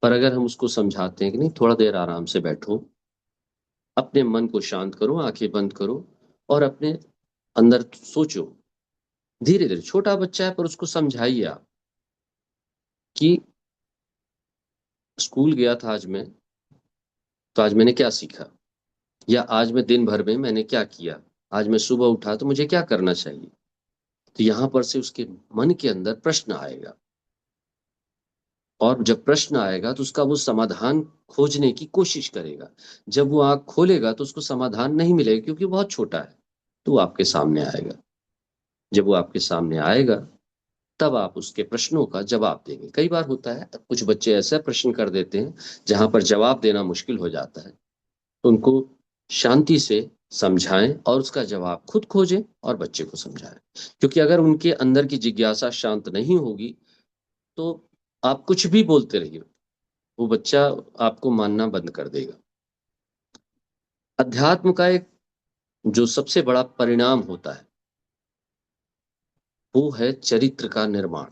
पर अगर हम उसको समझाते हैं कि नहीं थोड़ा देर आराम से बैठो, अपने मन को शांत करो, आंखें बंद करो और अपने अंदर सोचो, धीरे धीरे, छोटा बच्चा है पर उसको समझाइए आप कि स्कूल गया था आज मैं, तो आज मैंने क्या सीखा, या आज मैं दिन भर में मैंने क्या किया, आज मैं सुबह उठा तो मुझे क्या करना चाहिए। तो यहां पर से उसके मन के अंदर प्रश्न आएगा, और जब प्रश्न आएगा तो उसका वो समाधान खोजने की कोशिश करेगा। जब वो आंख खोलेगा तो उसको समाधान नहीं मिलेगा क्योंकि वो बहुत छोटा है, तो वो आपके सामने आएगा। जब वो आपके सामने आएगा तब आप उसके प्रश्नों का जवाब देंगे। कई बार होता है कुछ बच्चे ऐसा प्रश्न कर देते हैं जहां पर जवाब देना मुश्किल हो जाता है, तो उनको शांति से समझाएं और उसका जवाब खुद खोजें और बच्चे को समझाएं। क्योंकि अगर उनके अंदर की जिज्ञासा शांत नहीं होगी तो आप कुछ भी बोलते रहिए, वो बच्चा आपको मानना बंद कर देगा। अध्यात्म का एक जो सबसे बड़ा परिणाम होता है वो है चरित्र का निर्माण।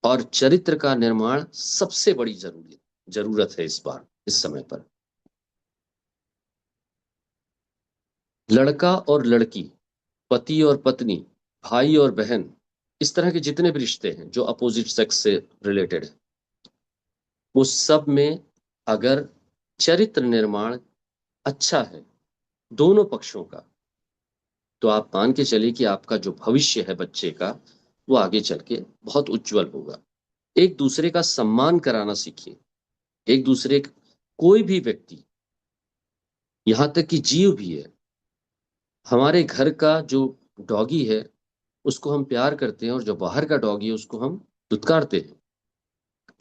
और चरित्र का निर्माण सबसे बड़ी जरूरत है इस बार, इस समय पर। लड़का और लड़की, पति और पत्नी, भाई और बहन, इस तरह के जितने भी रिश्ते हैं जो अपोजिट सेक्स से रिलेटेड है, वो सब में अगर चरित्र निर्माण अच्छा है दोनों पक्षों का, तो आप मान के चलिए कि आपका जो भविष्य है बच्चे का वो आगे चल के बहुत उज्जवल होगा। एक दूसरे का सम्मान कराना सीखिए। एक दूसरे कोई भी व्यक्ति, यहाँ तक कि जीव भी है, हमारे घर का जो डॉगी है उसको हम प्यार करते हैं, और जो बाहर का डॉगी है उसको हम दुत्कारते हैं।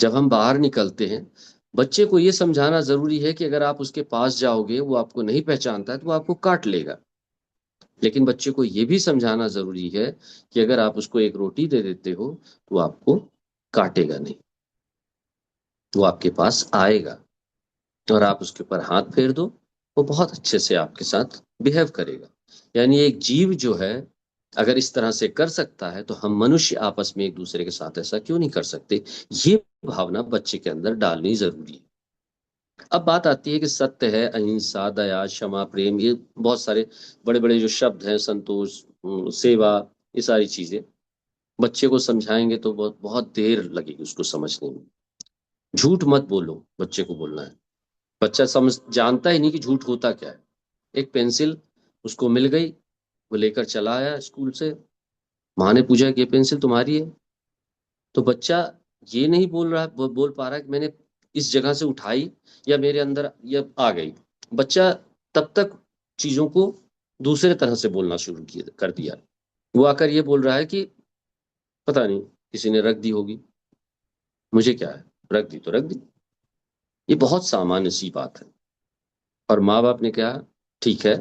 जब हम बाहर निकलते हैं, बच्चे को ये समझाना जरूरी है कि अगर आप उसके पास जाओगे वो आपको नहीं पहचानता है तो वो आपको काट लेगा। लेकिन बच्चे को ये भी समझाना जरूरी है कि अगर आप उसको एक रोटी दे देते हो तो वो आपको काटेगा नहीं, वो आपके पास आएगा। और आप उसके ऊपर हाथ फेर दो, वो बहुत अच्छे से आपके साथ बिहेव करेगा। यानी एक जीव जो है अगर इस तरह से कर सकता है तो हम मनुष्य आपस में एक दूसरे के साथ ऐसा क्यों नहीं कर सकते। ये भावना बच्चे के अंदर डालनी जरूरी है। अब बात आती है कि सत्य है, अहिंसा, दया, क्षमा, प्रेम, ये बहुत सारे बड़े बड़े जो शब्द हैं, संतोष, सेवा, ये सारी चीजें बच्चे को समझाएंगे तो बहुत बहुत देर लगेगी उसको समझने में। झूठ मत बोलो, बच्चे को बोलना है। बच्चा समझ जानता ही नहीं कि झूठ होता क्या है। एक पेंसिल उसको मिल गई, वो लेकर चला आया स्कूल से, माँ ने पूछा कि ये पेंसिल तुम्हारी है। तो बच्चा ये नहीं बोल पा रहा है कि मैंने इस जगह से उठाई या मेरे अंदर ये आ गई। बच्चा तब तक चीजों को दूसरे तरह से बोलना शुरू किया कर दिया। वो आकर ये बोल रहा है कि पता नहीं, किसी ने रख दी होगी, मुझे क्या है, रख दी तो रख दी। ये बहुत सामान्य सी बात है। और माँ बाप ने कहा ठीक है,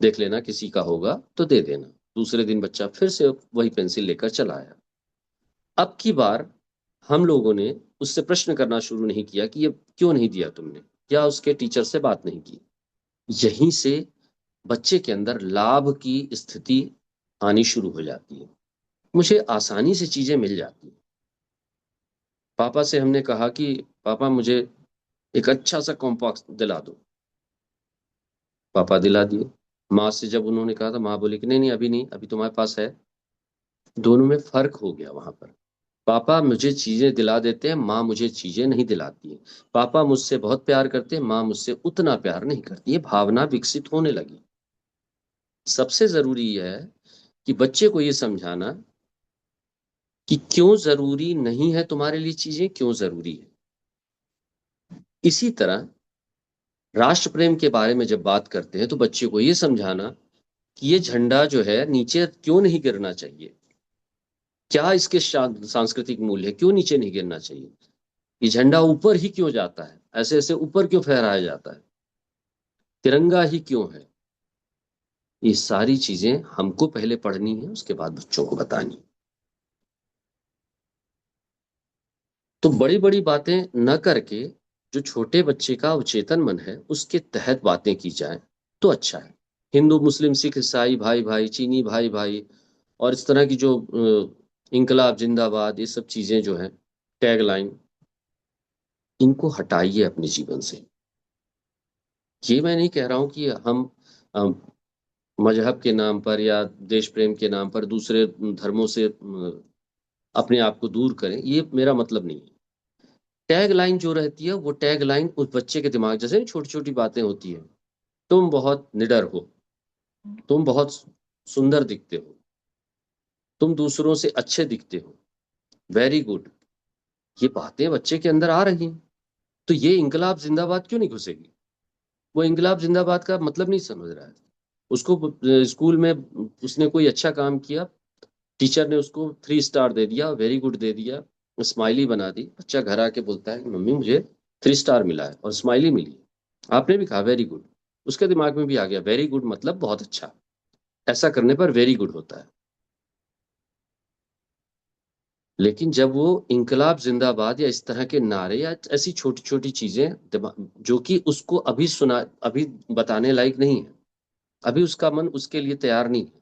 देख लेना किसी का होगा तो दे देना। दूसरे दिन बच्चा फिर से वही पेंसिल लेकर चला आया। अब की बार हम लोगों ने उससे प्रश्न करना शुरू नहीं किया कि ये क्यों नहीं दिया तुमने, या उसके टीचर से बात नहीं की। यहीं से बच्चे के अंदर लाभ की स्थिति आनी शुरू हो जाती है। मुझे आसानी से चीजें मिल जाती हैं। पापा से हमने कहा कि पापा मुझे एक अच्छा सा कॉम्पास दिला दो, पापा दिला दिए। माँ से जब उन्होंने कहा था, माँ बोली कि नहीं नहीं अभी नहीं, अभी तुम्हारे पास है। दोनों में फर्क हो गया वहां पर। पापा मुझे चीजें दिला देते हैं, माँ मुझे चीजें नहीं दिलाती है। पापा मुझसे बहुत प्यार करते हैं, माँ मुझसे उतना प्यार नहीं करती। ये भावना विकसित होने लगी। सबसे जरूरी है कि बच्चे को ये समझाना कि क्यों जरूरी नहीं है तुम्हारे लिए चीजें, क्यों जरूरी है। इसी तरह राष्ट्र प्रेम के बारे में जब बात करते हैं तो बच्चे को ये समझाना कि ये झंडा जो है नीचे क्यों नहीं गिरना चाहिए, क्या इसके सांस्कृतिक मूल्य है, क्यों नीचे नहीं गिरना चाहिए, ये झंडा ऊपर ही क्यों जाता है, ऐसे ऐसे ऊपर क्यों फहराया जाता है, तिरंगा ही क्यों है। ये सारी चीजें हमको पहले पढ़नी है, उसके बाद बच्चों को बतानी है। तो बड़ी बड़ी बातें न करके जो छोटे बच्चे का अवचेतन मन है उसके तहत बातें की जाए तो अच्छा है। हिंदू, मुस्लिम, सिख, ईसाई भाई भाई, चीनी भाई भाई, और इस तरह की जो इनकलाब जिंदाबाद, ये सब चीजें जो हैं, टैग लाइन, इनको हटाइए अपने जीवन से। ये मैं नहीं कह रहा हूं कि हम अ, मजहब के नाम पर या देश प्रेम के नाम पर दूसरे धर्मों से अपने आप को दूर करें, ये मेरा मतलब नहीं है। टैग लाइन जो रहती है वो टैग लाइन उस बच्चे के दिमाग, जैसे छोटी छोटी बातें होती है, तुम बहुत निडर हो, तुम बहुत सुंदर दिखते हो, तुम दूसरों से अच्छे दिखते हो, वेरी गुड, ये बातें बच्चे के अंदर आ रही हैं। तो ये इंकलाब जिंदाबाद क्यों नहीं घुसेगी। वो इंकलाब जिंदाबाद का मतलब नहीं समझ रहा है। उसको स्कूल में उसने कोई अच्छा काम किया, टीचर ने उसको 3 स्टार दे दिया, वेरी गुड दे दिया, स्माइली बना दी। बच्चा घर आके बोलता है कि मम्मी मुझे 3 स्टार मिला है और स्माइली मिली है, आपने भी कहा वेरी गुड। उसके दिमाग में भी आ गया वेरी गुड मतलब बहुत अच्छा, ऐसा करने पर वेरी गुड होता है। लेकिन जब वो इंकलाब जिंदाबाद या इस तरह के नारे या ऐसी छोटी छोटी चीजें जो कि उसको अभी बताने लायक नहीं है, अभी उसका मन उसके लिए तैयार नहीं है,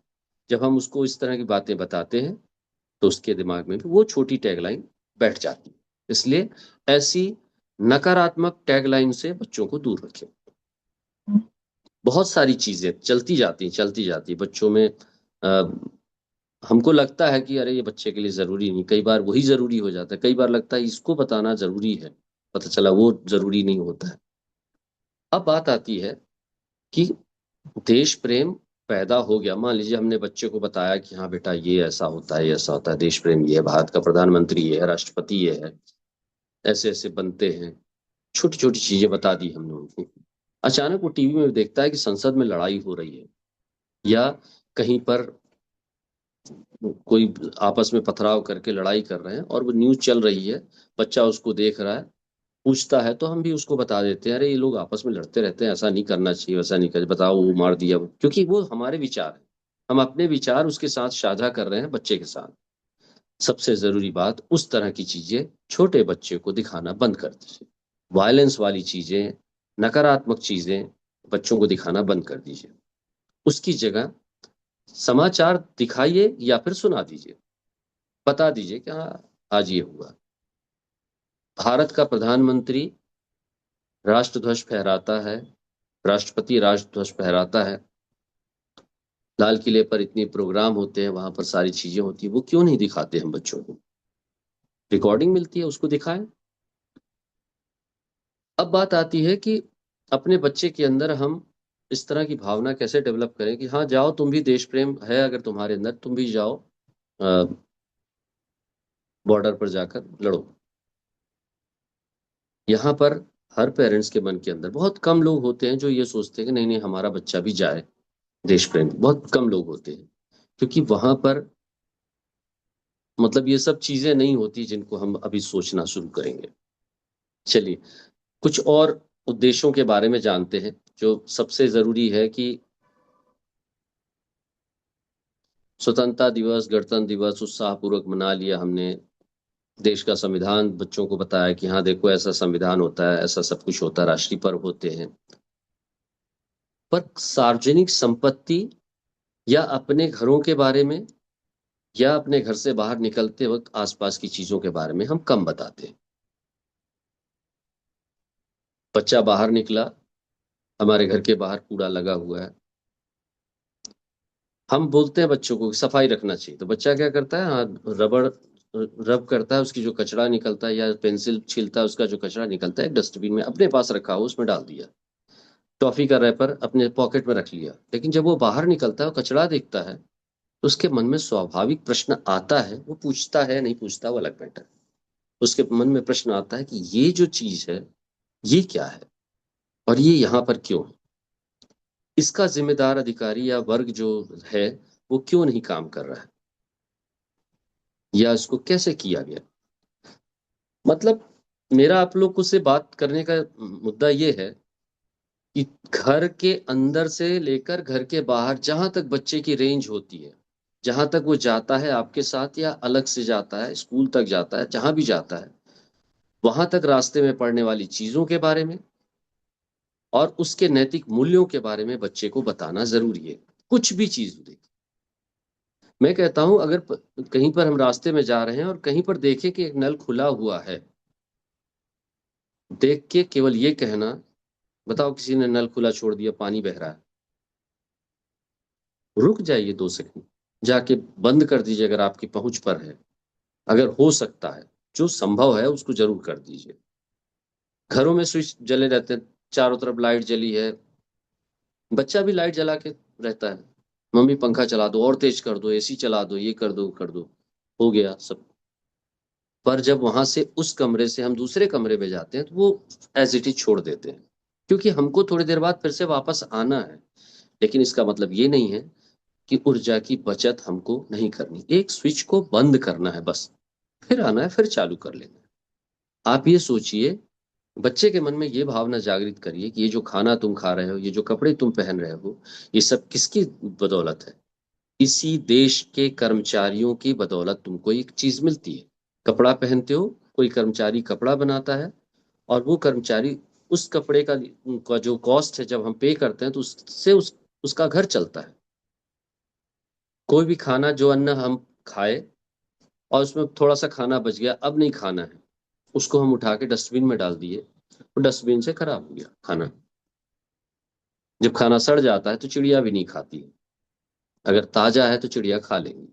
जब हम उसको इस तरह की बातें बताते हैं तो उसके दिमाग में भी वो छोटी टैगलाइन बैठ जाती है। इसलिए ऐसी नकारात्मक टैगलाइन से बच्चों को दूर रखें। बहुत सारी चीजें चलती जाती बच्चों में। हमको लगता है कि अरे ये बच्चे के लिए जरूरी नहीं, कई बार वही जरूरी हो जाता है, कई बार लगता है इसको बताना जरूरी है, पता चला वो जरूरी नहीं होता है। अब बात आती है कि देश प्रेम पैदा हो गया, मान लीजिए हमने बच्चे को बताया कि हाँ बेटा ये ऐसा होता है, ये ऐसा होता है, देश प्रेम ये है, भारत का प्रधानमंत्री ये है, राष्ट्रपति ये है, ऐसे ऐसे बनते हैं, छोटी छोटी चीजें बता दी हमने उनको। अचानक वो टीवी में देखता है कि संसद में लड़ाई हो रही है, या कहीं पर कोई आपस में पथराव करके लड़ाई कर रहे हैं और वो न्यूज चल रही है, बच्चा उसको देख रहा है, पूछता है, तो हम भी उसको बता देते हैं अरे ये लोग आपस में लड़ते रहते हैं, ऐसा नहीं करना चाहिए, वैसा नहीं कर, बताओ वो मार दिया, क्योंकि वो हमारे विचार है, हम अपने विचार उसके साथ साझा कर रहे हैं बच्चे के साथ। सबसे जरूरी बात, उस तरह की चीजें छोटे बच्चे को दिखाना बंद कर दीजिए। वायलेंस वाली चीजें, नकारात्मक चीजें बच्चों को दिखाना बंद कर दीजिए। उसकी जगह समाचार दिखाइए या फिर सुना दीजिए, बता दीजिए कि हाँ आज ये हुआ, भारत का प्रधानमंत्री राष्ट्रध्वज फहराता है, राष्ट्रपति राष्ट्रध्वज फहराता है, लाल किले पर इतने प्रोग्राम होते हैं, वहां पर सारी चीजें होती है, वो क्यों नहीं दिखाते हम बच्चों को? रिकॉर्डिंग मिलती है, उसको दिखाएं। अब बात आती है कि अपने बच्चे के अंदर हम इस तरह की भावना कैसे डेवलप करें कि हाँ जाओ, तुम भी, देश प्रेम है अगर तुम्हारे अंदर, तुम भी जाओ, बॉर्डर पर जाकर लड़ो। यहाँ पर हर पेरेंट्स के मन के अंदर बहुत कम लोग होते हैं जो ये सोचते हैं कि नहीं नहीं हमारा बच्चा भी जाए देश प्रेम, बहुत कम लोग होते हैं, क्योंकि वहां पर मतलब ये सब चीजें नहीं होती जिनको हम अभी सोचना शुरू करेंगे। चलिए कुछ और उद्देश्यों के बारे में जानते हैं। जो सबसे जरूरी है कि स्वतंत्रता दिवस, गणतंत्र दिवस उत्साहपूर्वक मना लिया हमने, देश का संविधान बच्चों को बताया कि हाँ देखो ऐसा संविधान होता है, ऐसा सब कुछ होता है, राष्ट्रीय पर्व होते हैं, पर सार्वजनिक संपत्ति या अपने घरों के बारे में या अपने घर से बाहर निकलते वक्त आसपास की चीजों के बारे में हम कम बताते हैं। बच्चा बाहर निकला, हमारे घर के बाहर कूड़ा लगा हुआ है, हम बोलते हैं बच्चों को सफाई रखना चाहिए, तो बच्चा क्या करता है, हाँ रबड़ रब करता है, उसकी जो कचरा निकलता है या पेंसिल छीलता है उसका जो कचरा निकलता है एक डस्टबिन में अपने पास रखा हो उसमें डाल दिया, टॉफी का रैपर अपने पॉकेट में रख लिया। लेकिन जब वो बाहर निकलता है और कचरा देखता है तो उसके मन में स्वाभाविक प्रश्न आता है, वो पूछता है नहीं पूछता वो अलग मैटर, उसके मन में प्रश्न आता है कि ये जो चीज है ये क्या है और ये यहाँ पर क्यों है, इसका जिम्मेदार अधिकारी या वर्ग जो है वो क्यों नहीं काम कर रहा है, या इसको कैसे किया गया। मतलब मेरा आप लोग को से बात करने का मुद्दा ये है कि घर के अंदर से लेकर घर के बाहर जहां तक बच्चे की रेंज होती है, जहां तक वो जाता है आपके साथ या अलग से जाता है, स्कूल तक जाता है, जहां भी जाता है, वहां तक रास्ते में पड़ने वाली चीजों के बारे में और उसके नैतिक मूल्यों के बारे में बच्चे को बताना जरूरी है। कुछ भी चीज देख, मैं कहता हूं अगर कहीं पर हम रास्ते में जा रहे हैं और कहीं पर देखें कि एक नल खुला हुआ है, देख के केवल ये कहना, बताओ किसी ने नल खुला छोड़ दिया, पानी बह रहा है, रुक जाइए 2 सेकंड, जाके बंद कर दीजिए अगर आपकी पहुंच पर है, अगर हो सकता है, जो संभव है उसको जरूर कर दीजिए। घरों में स्विच जले रहते हैं, चारों तरफ लाइट जली है, बच्चा भी लाइट जला के रहता है, मम्मी पंखा चला दो और तेज कर दो, एसी चला दो, ये कर दो कर दो, हो गया सब। पर जब वहां से उस कमरे से हम दूसरे कमरे में जाते हैं तो वो एज इट इज छोड़ देते हैं, क्योंकि हमको थोड़ी देर बाद फिर से वापस आना है। लेकिन इसका मतलब ये नहीं है कि ऊर्जा की बचत हमको नहीं करनी, एक स्विच को बंद करना है बस, फिर आना है, फिर चालू कर लेना है। आप ये सोचिए बच्चे के मन में ये भावना जागृत करिए कि ये जो खाना तुम खा रहे हो, ये जो कपड़े तुम पहन रहे हो, ये सब किसकी बदौलत है? इसी देश के कर्मचारियों की बदौलत तुमको एक चीज मिलती है। कपड़ा पहनते हो, कोई कर्मचारी कपड़ा बनाता है, और वो कर्मचारी उस कपड़े का जो कॉस्ट है, जब हम पे करते हैं तो उससे उसका घर चलता है। कोई भी खाना, जो अन्न हम खाए और उसमें थोड़ा सा खाना बच गया, अब नहीं खाना है, उसको हम उठा के डस्टबिन में डाल दिए, वो डस्टबिन से खराब हो गया खाना। जब खाना सड़ जाता है तो चिड़िया भी नहीं खाती है, अगर ताजा है तो चिड़िया खा लेंगी।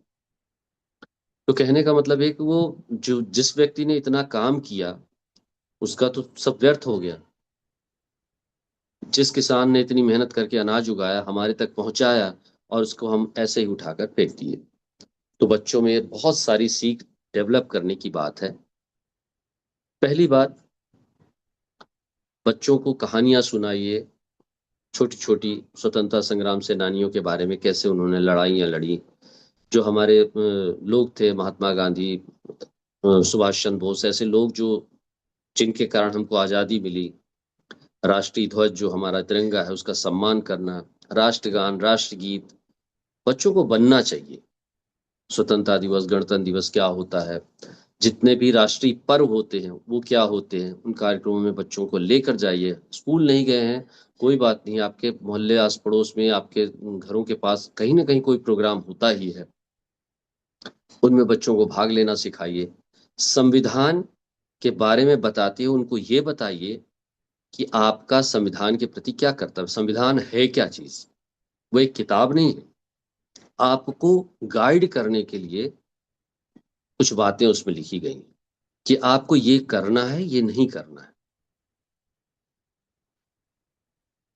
तो कहने का मतलब है कि वो जो जिस व्यक्ति ने इतना काम किया, उसका तो सब व्यर्थ हो गया। जिस किसान ने इतनी मेहनत करके अनाज उगाया, हमारे तक पहुंचाया, और उसको हम ऐसे ही उठाकर फेंक दिए। तो बच्चों में बहुत सारी सीख डेवलप करने की बात है। पहली बात, बच्चों को कहानियां सुनाइए, छोटी छोटी स्वतंत्रता संग्राम सेनानियों के बारे में, कैसे उन्होंने लड़ाइयाँ लड़ी। जो हमारे लोग थे, महात्मा गांधी, सुभाष चंद्र बोस, ऐसे लोग जो जिनके कारण हमको आज़ादी मिली। राष्ट्रीय ध्वज जो हमारा तिरंगा है, उसका सम्मान करना, राष्ट्रगान, राष्ट्रगीत, बच्चों को बनना चाहिए। स्वतंत्रता दिवस, गणतंत्र दिवस क्या होता है, जितने भी राष्ट्रीय पर्व होते हैं वो क्या होते हैं, उन कार्यक्रमों में बच्चों को लेकर जाइए। स्कूल नहीं गए हैं, कोई बात नहीं, आपके मोहल्ले आस पड़ोस में, आपके घरों के पास कहीं ना कहीं कोई प्रोग्राम होता ही है, उनमें बच्चों को भाग लेना सिखाइए। संविधान के बारे में बताते हुए उनको ये बताइए कि आपका संविधान के प्रति क्या कर्तव्य, संविधान है क्या चीज। वो एक किताब नहीं है, आपको गाइड करने के लिए कुछ बातें उसमें लिखी गई हैं कि आपको ये करना है, ये नहीं करना है।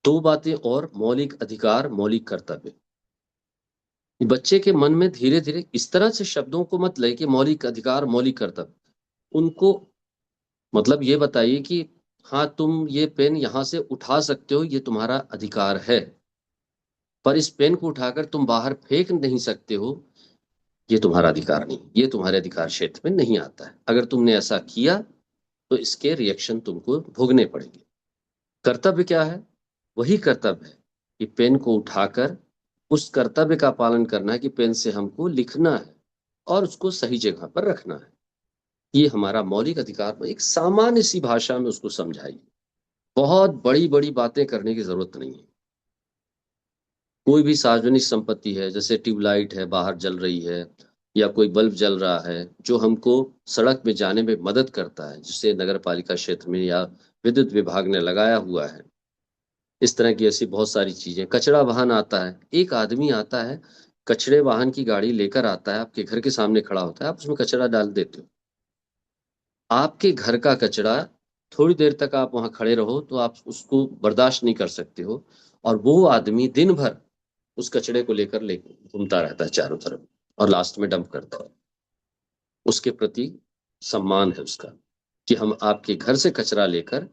दो बातें और, मौलिक अधिकार, मौलिक कर्तव्य। बच्चे के मन में धीरे धीरे इस तरह से शब्दों को मत ले कि मौलिक अधिकार, मौलिक कर्तव्य। उनको मतलब ये बताइए कि हाँ, तुम ये पेन यहां से उठा सकते हो, ये तुम्हारा अधिकार है, पर इस पेन को उठाकर तुम बाहर फेंक नहीं सकते हो, ये तुम्हारा अधिकार नहीं, ये तुम्हारे अधिकार क्षेत्र में नहीं आता है। अगर तुमने ऐसा किया तो इसके रिएक्शन तुमको भोगने पड़ेंगे। कर्तव्य क्या है? वही कर्तव्य है कि पेन को उठाकर उस कर्तव्य का पालन करना है कि पेन से हमको लिखना है और उसको सही जगह पर रखना है। ये हमारा मौलिक अधिकार। एक सामान्य सी भाषा में उसको समझाइए, बहुत बड़ी बड़ी बातें करने की जरूरत नहीं है। कोई भी सार्वजनिक संपत्ति है, जैसे ट्यूबलाइट है बाहर जल रही है, या कोई बल्ब जल रहा है जो हमको सड़क में जाने में मदद करता है, जिसे नगर पालिका क्षेत्र में या विद्युत विभाग ने लगाया हुआ है। इस तरह की ऐसी बहुत सारी चीजें। कचरा वाहन आता है, एक आदमी आता है, कचरे वाहन की गाड़ी लेकर आता है, आपके घर के सामने खड़ा होता है, आप उसमें कचरा डाल देते हो। आपके घर का कचरा, थोड़ी देर तक आप वहां खड़े रहो तो आप उसको बर्दाश्त नहीं कर सकते हो, और वो आदमी दिन भर उस कचड़े को लेकर ले घूमता रहता है चारों तरफ, और लास्ट में डंप करता है। उसके प्रति सम्मान है उसका, कि हम आपके घर से कचरा लेकर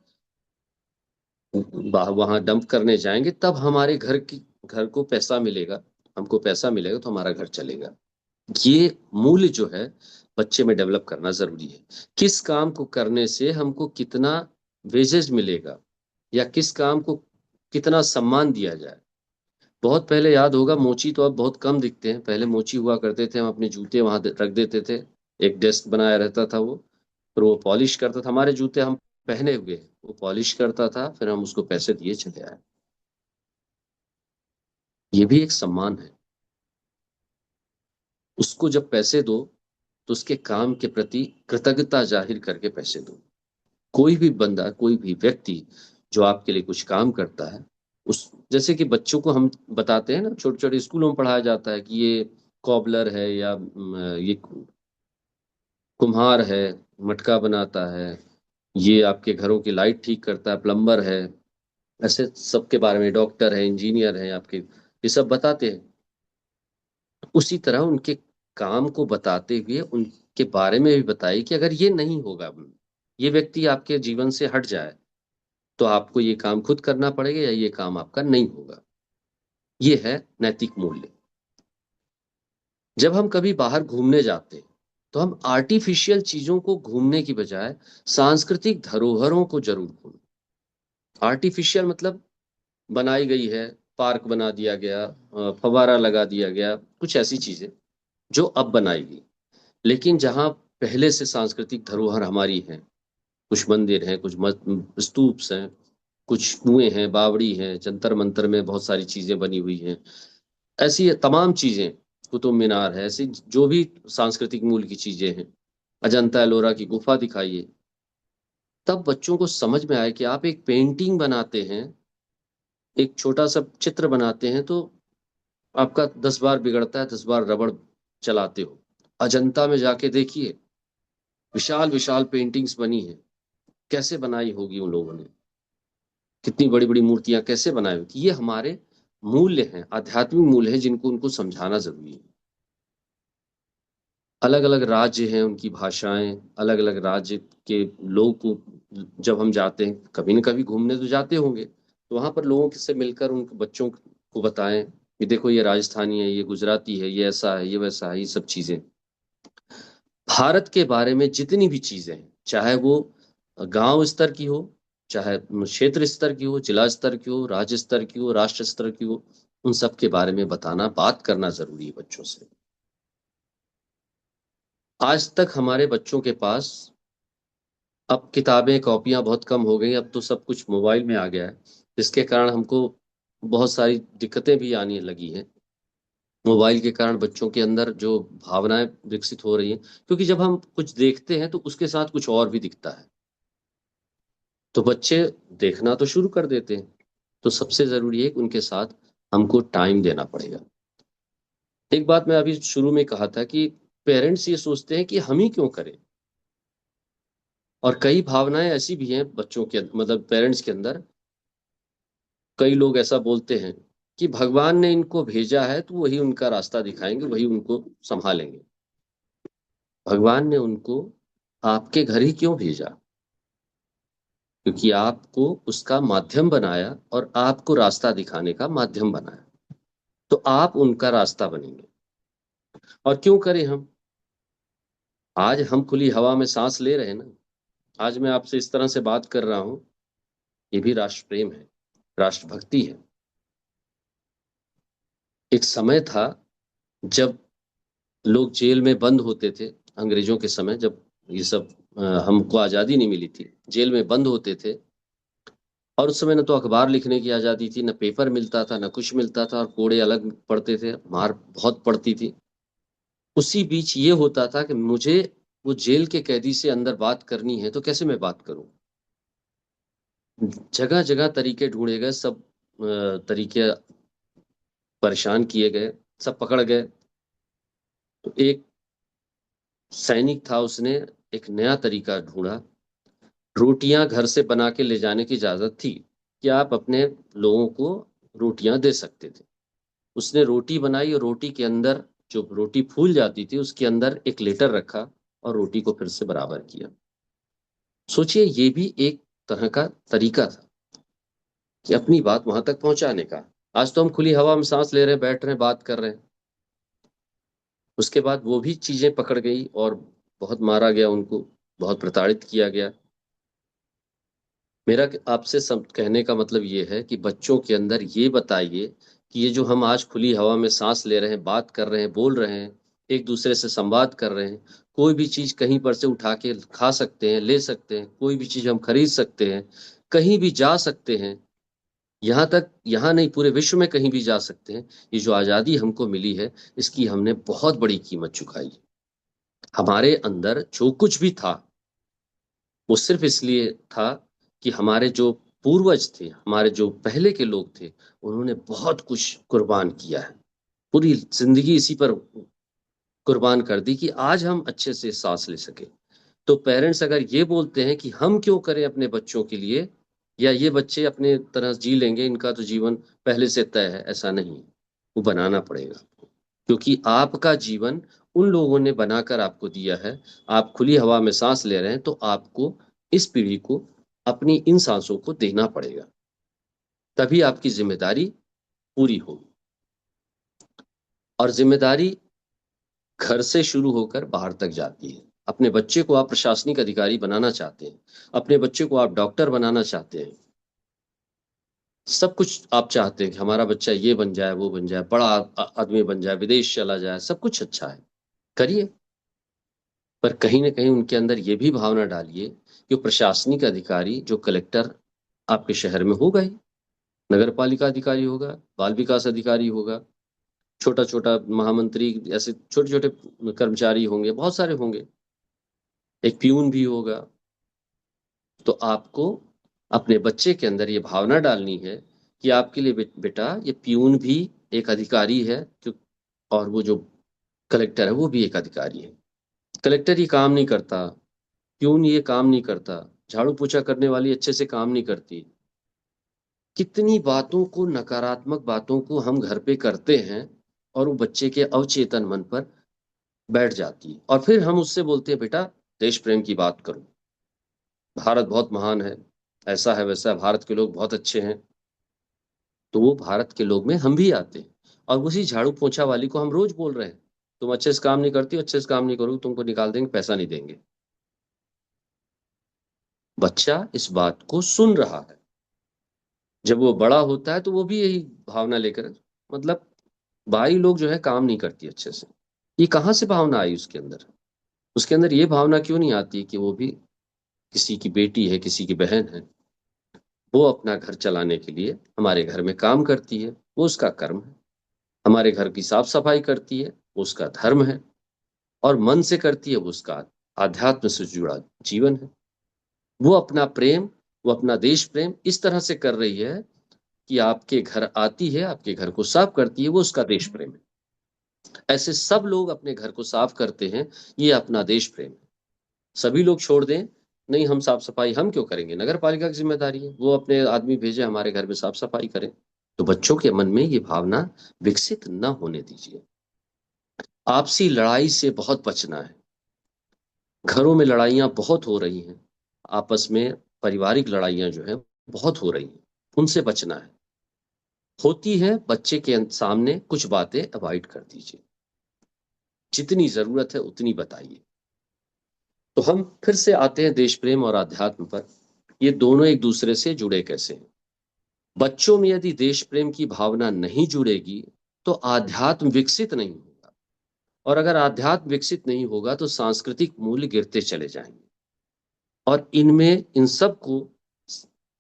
वहां डंप करने जाएंगे, तब हमारे घर को पैसा मिलेगा, हमको पैसा मिलेगा तो हमारा घर चलेगा। ये मूल्य जो है बच्चे में डेवलप करना जरूरी है। किस काम को करने से हमको कितना वेजेज मिलेगा, या किस काम को कितना सम्मान दिया जाए। बहुत पहले याद होगा, मोची तो अब बहुत कम दिखते हैं, पहले मोची हुआ करते थे, हम अपने जूते वहां रख देते थे, एक डेस्क बनाया रहता था वो, फिर वो पॉलिश करता था हमारे जूते, हम पहने हुए हैं, वो पॉलिश करता था, फिर हम उसको पैसे दिए चले आए। ये भी एक सम्मान है। उसको जब पैसे दो तो उसके काम के प्रति कृतज्ञता जाहिर करके पैसे दो। कोई भी बंदा, कोई भी व्यक्ति जो आपके लिए कुछ काम करता है, उस जैसे कि बच्चों को हम बताते हैं ना, छोटे छोटे स्कूलों में पढ़ाया जाता है कि ये कॉबलर है, या ये कुम्हार है, मटका बनाता है, ये आपके घरों की लाइट ठीक करता है, प्लम्बर है, ऐसे सबके बारे में, डॉक्टर है, इंजीनियर है आपके, ये सब बताते हैं। उसी तरह उनके काम को बताते हुए उनके बारे में भी बताइए कि अगर ये नहीं होगा, ये व्यक्ति आपके जीवन से हट जाए, तो आपको ये काम खुद करना पड़ेगा, या ये काम आपका नहीं होगा। ये है नैतिक मूल्य। जब हम कभी बाहर घूमने जाते हैं, तो हम आर्टिफिशियल चीजों को घूमने की बजाय सांस्कृतिक धरोहरों को जरूर घूमें। आर्टिफिशियल मतलब बनाई गई है, पार्क बना दिया गया, फव्वारा लगा दिया गया, कुछ ऐसी चीजें जो अब बनाई गई। लेकिन जहाँ पहले से सांस्कृतिक धरोहर हमारी है, कुछ मंदिर हैं, कुछ स्तूप्स हैं, कुछ कुएं हैं, बावड़ी हैं, जंतर मंतर में बहुत सारी चीजें बनी हुई हैं, ऐसी तमाम चीजें, कुतुब मीनार है, ऐसी जो भी सांस्कृतिक मूल की चीजें हैं, अजंता एलोरा की गुफा दिखाइए। तब बच्चों को समझ में आए कि आप एक पेंटिंग बनाते हैं, एक छोटा सा चित्र बनाते हैं, तो आपका 10 बार बिगड़ता है, 10 बार रबड़ चलाते हो। अजंता में जाके देखिए, विशाल विशाल पेंटिंग्स बनी हैं, कैसे बनाई होगी उन लोगों ने, कितनी बड़ी बड़ी मूर्तियां कैसे बनाई होगी। ये हमारे मूल्य हैं, आध्यात्मिक मूल्य हैं, जिनको उनको समझाना जरूरी है। अलग अलग राज्य हैं, उनकी भाषाएं, अलग अलग राज्य के लोग को जब हम जाते हैं, कभी न कभी घूमने तो जाते होंगे, तो वहां पर लोगों से मिलकर उन बच्चों को बताएं कि देखो ये राजस्थानी है, ये गुजराती है, ये ऐसा है, ये वैसा है, ये सब चीजें। भारत के बारे में जितनी भी चीजें हैं, चाहे वो गांव स्तर की हो, चाहे क्षेत्र स्तर की हो, जिला स्तर की हो, राज्य स्तर की हो, राष्ट्र स्तर की हो, उन सब के बारे में बताना, बात करना जरूरी है बच्चों से। आज तक हमारे बच्चों के पास, अब किताबें कॉपियां बहुत कम हो गई, अब तो सब कुछ मोबाइल में आ गया है, जिसके कारण हमको बहुत सारी दिक्कतें भी आने लगी हैं। मोबाइल के कारण बच्चों के अंदर जो भावनाएं विकसित हो रही हैं, क्योंकि जब हम कुछ देखते हैं तो उसके साथ कुछ और भी दिखता है, तो बच्चे देखना तो शुरू कर देते हैं। तो सबसे जरूरी है कि उनके साथ हमको टाइम देना पड़ेगा। एक बात मैं अभी शुरू में कहा था कि पेरेंट्स ये सोचते हैं कि हम ही क्यों करें, और कई भावनाएं ऐसी भी हैं बच्चों के मतलब पेरेंट्स के अंदर। कई लोग ऐसा बोलते हैं कि भगवान ने इनको भेजा है तो वही उनका रास्ता दिखाएंगे, वही उनको संभालेंगे। भगवान ने उनको आपके घर ही क्यों भेजा? क्योंकि आपको उसका माध्यम बनाया और आपको रास्ता दिखाने का माध्यम बनाया, तो आप उनका रास्ता बनेंगे। और क्यों करें हम? आज हम खुली हवा में सांस ले रहे हैं ना, आज मैं आपसे इस तरह से बात कर रहा हूं, ये भी राष्ट्र प्रेम है, राष्ट्रभक्ति है। एक समय था जब लोग जेल में बंद होते थे, अंग्रेजों के समय, जब ये सब हमको आज़ादी नहीं मिली थी, जेल में बंद होते थे। और उस समय न तो अखबार लिखने की आज़ादी थी, न पेपर मिलता था, न कुछ मिलता था, और कोड़े अलग पड़ते थे, मार बहुत पड़ती थी। उसी बीच ये होता था कि मुझे वो जेल के कैदी से अंदर बात करनी है, तो कैसे मैं बात करूं? जगह जगह तरीके ढूंढे गए, सब तरीके परेशान किए गए, सब पकड़ गए। तो एक सैनिक था, उसने एक नया तरीका ढूंढा। रोटियां घर से बना के ले जाने की इजाजत थी कि आप अपने लोगों को रोटियां दे सकते थे। उसने रोटी बनाई और रोटी के अंदर, जो रोटी फूल जाती थी उसके अंदर एक लेटर रखा और रोटी को फिर से बराबर किया। सोचिए, ये भी एक तरह का तरीका था कि अपनी बात वहां तक पहुंचाने का। आज तो हम खुली हवा में सांस ले रहे हैं, बैठ रहे हैं, बात कर रहे हैं। उसके बाद वो भी चीजें पकड़ गई और बहुत मारा गया उनको, बहुत प्रताड़ित किया गया। मेरा आपसे सब कहने का मतलब ये है कि बच्चों के अंदर ये बताइए कि ये जो हम आज खुली हवा में सांस ले रहे हैं, बात कर रहे हैं, बोल रहे हैं, एक दूसरे से संवाद कर रहे हैं, कोई भी चीज कहीं पर से उठा के खा सकते हैं, ले सकते हैं, कोई भी चीज हम खरीद सकते हैं, कहीं भी जा सकते हैं, यहाँ तक, यहाँ नहीं पूरे विश्व में कहीं भी जा सकते हैं। ये जो आज़ादी हमको मिली है, इसकी हमने बहुत बड़ी कीमत चुकाई है। हमारे अंदर जो कुछ भी था, वो सिर्फ इसलिए था कि हमारे जो पूर्वज थे, हमारे जो पहले के लोग थे, उन्होंने बहुत कुछ कुर्बान किया है, पूरी जिंदगी इसी पर कुर्बान कर दी कि आज हम अच्छे से सांस ले सके। तो पेरेंट्स अगर ये बोलते हैं कि हम क्यों करें अपने बच्चों के लिए, या ये बच्चे अपने तरह जी लेंगे, इनका तो जीवन पहले से तय है, ऐसा नहीं है। वो बनाना पड़ेगा, क्योंकि आपका जीवन उन लोगों ने बनाकर आपको दिया है। आप खुली हवा में सांस ले रहे हैं, तो आपको, इस पीढ़ी को, अपनी इन सांसों को देना पड़ेगा, तभी आपकी जिम्मेदारी पूरी होगी। और जिम्मेदारी घर से शुरू होकर बाहर तक जाती है। अपने बच्चे को आप प्रशासनिक अधिकारी बनाना चाहते हैं, अपने बच्चे को आप डॉक्टर बनाना चाहते हैं, सब कुछ आप चाहते हैं कि हमारा बच्चा ये बन जाए, वो बन जाए, बड़ा आदमी बन जाए, विदेश चला जाए, सब कुछ अच्छा है, करिए। पर कहीं ना कहीं उनके अंदर ये भी भावना डालिए कि वो प्रशासनिक अधिकारी जो कलेक्टर आपके शहर में होगा ही, नगर पालिका अधिकारी होगा, बाल विकास अधिकारी होगा, छोटा छोटा महामंत्री, ऐसे छोटे छोटे कर्मचारी होंगे, बहुत सारे होंगे, एक प्यून भी होगा। तो आपको अपने बच्चे के अंदर ये भावना डालनी है कि आपके लिए बेटा ये प्यून भी एक अधिकारी है, और वो जो कलेक्टर है वो भी एक अधिकारी है। कलेक्टर ये काम नहीं करता, प्यून ये काम नहीं करता, झाड़ू पोछा करने वाली अच्छे से काम नहीं करती। कितनी बातों को, नकारात्मक बातों को हम घर पे करते हैं और वो बच्चे के अवचेतन मन पर बैठ जाती है, और फिर हम उससे बोलते हैं बेटा देश प्रेम की बात करो, भारत बहुत महान है, ऐसा है वैसा है, भारत के लोग बहुत अच्छे हैं। तो वो भारत के लोग में हम भी आते हैं, और उसी झाड़ू पोछा वाली को हम रोज बोल रहे हैं तुम अच्छे से काम नहीं करती हो, अच्छे से काम नहीं करोगे तुमको निकाल देंगे, पैसा नहीं देंगे। बच्चा इस बात को सुन रहा है, जब वो बड़ा होता है तो वो भी यही भावना लेकर, मतलब भाई लोग जो है काम नहीं करती अच्छे से, ये कहाँ से भावना आई उसके अंदर? उसके अंदर ये भावना क्यों नहीं आती कि वो भी किसी की बेटी है, किसी की बहन है, वो अपना घर चलाने के लिए हमारे घर में काम करती है, वो उसका कर्म है, हमारे घर की साफ सफाई करती है वो उसका धर्म है, और मन से करती है वो उसका आध्यात्म से जुड़ा जीवन है। वो अपना प्रेम, वो अपना देश प्रेम इस तरह से कर रही है कि आपके घर आती है, आपके घर को साफ करती है, वो उसका देश प्रेम है। ऐसे सब लोग अपने घर को साफ करते हैं, ये अपना देश प्रेम है। सभी लोग छोड़ दें, नहीं हम साफ सफाई हम क्यों करेंगे, नगर पालिका की जिम्मेदारी है, वो अपने आदमी भेजे हमारे घर में साफ सफाई करें। तो बच्चों के मन में ये भावना विकसित न होने दीजिए। आपसी लड़ाई से बहुत बचना है। घरों में लड़ाइयाँ बहुत हो रही हैं, आपस में पारिवारिक लड़ाइयाँ जो है बहुत हो रही हैं, उनसे बचना है। होती है बच्चे के सामने कुछ बातें अवॉइड कर दीजिए, जितनी जरूरत है उतनी बताइए। तो हम फिर से आते हैं देश प्रेम और अध्यात्म पर। ये दोनों एक दूसरे से जुड़े कैसे हैं? बच्चों में यदि देश प्रेम की भावना नहीं जुड़ेगी तो आध्यात्म विकसित नहीं होगा, और अगर आध्यात्म विकसित नहीं होगा तो सांस्कृतिक मूल्य गिरते चले जाएंगे। और इनमें इन सब को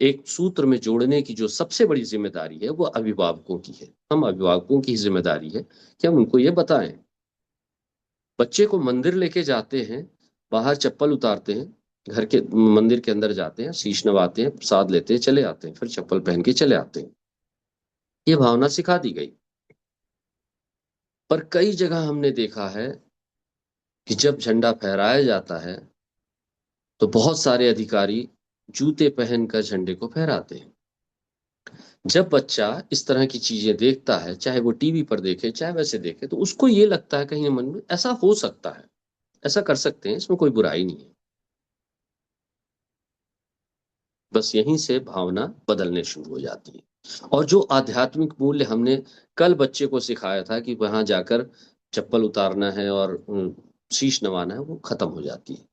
एक सूत्र में जोड़ने की जो सबसे बड़ी जिम्मेदारी है वो अभिभावकों की है। हम अभिभावकों की जिम्मेदारी है कि हम उनको ये बताएं। बच्चे को मंदिर लेके जाते हैं, बाहर चप्पल उतारते हैं, घर के मंदिर के अंदर जाते हैं, शीश नवाते हैं, प्रसाद लेते हैं, चले आते हैं, फिर चप्पल पहन के चले आते हैं। ये भावना सिखा दी गई। पर कई जगह हमने देखा है कि जब झंडा फहराया जाता है तो बहुत सारे अधिकारी जूते पहनकर झंडे को फहराते हैं। जब बच्चा इस तरह की चीजें देखता है, चाहे वो टीवी पर देखे चाहे वैसे देखे, तो उसको ये लगता है कहीं मन में ऐसा हो सकता है, ऐसा कर सकते हैं, इसमें कोई बुराई नहीं है। बस यहीं से भावना बदलने शुरू हो जाती है, और जो आध्यात्मिक मूल्य हमने कल बच्चे को सिखाया था कि वहां जाकर चप्पल उतारना है और शीश नवाना है, वो खत्म हो जाती है।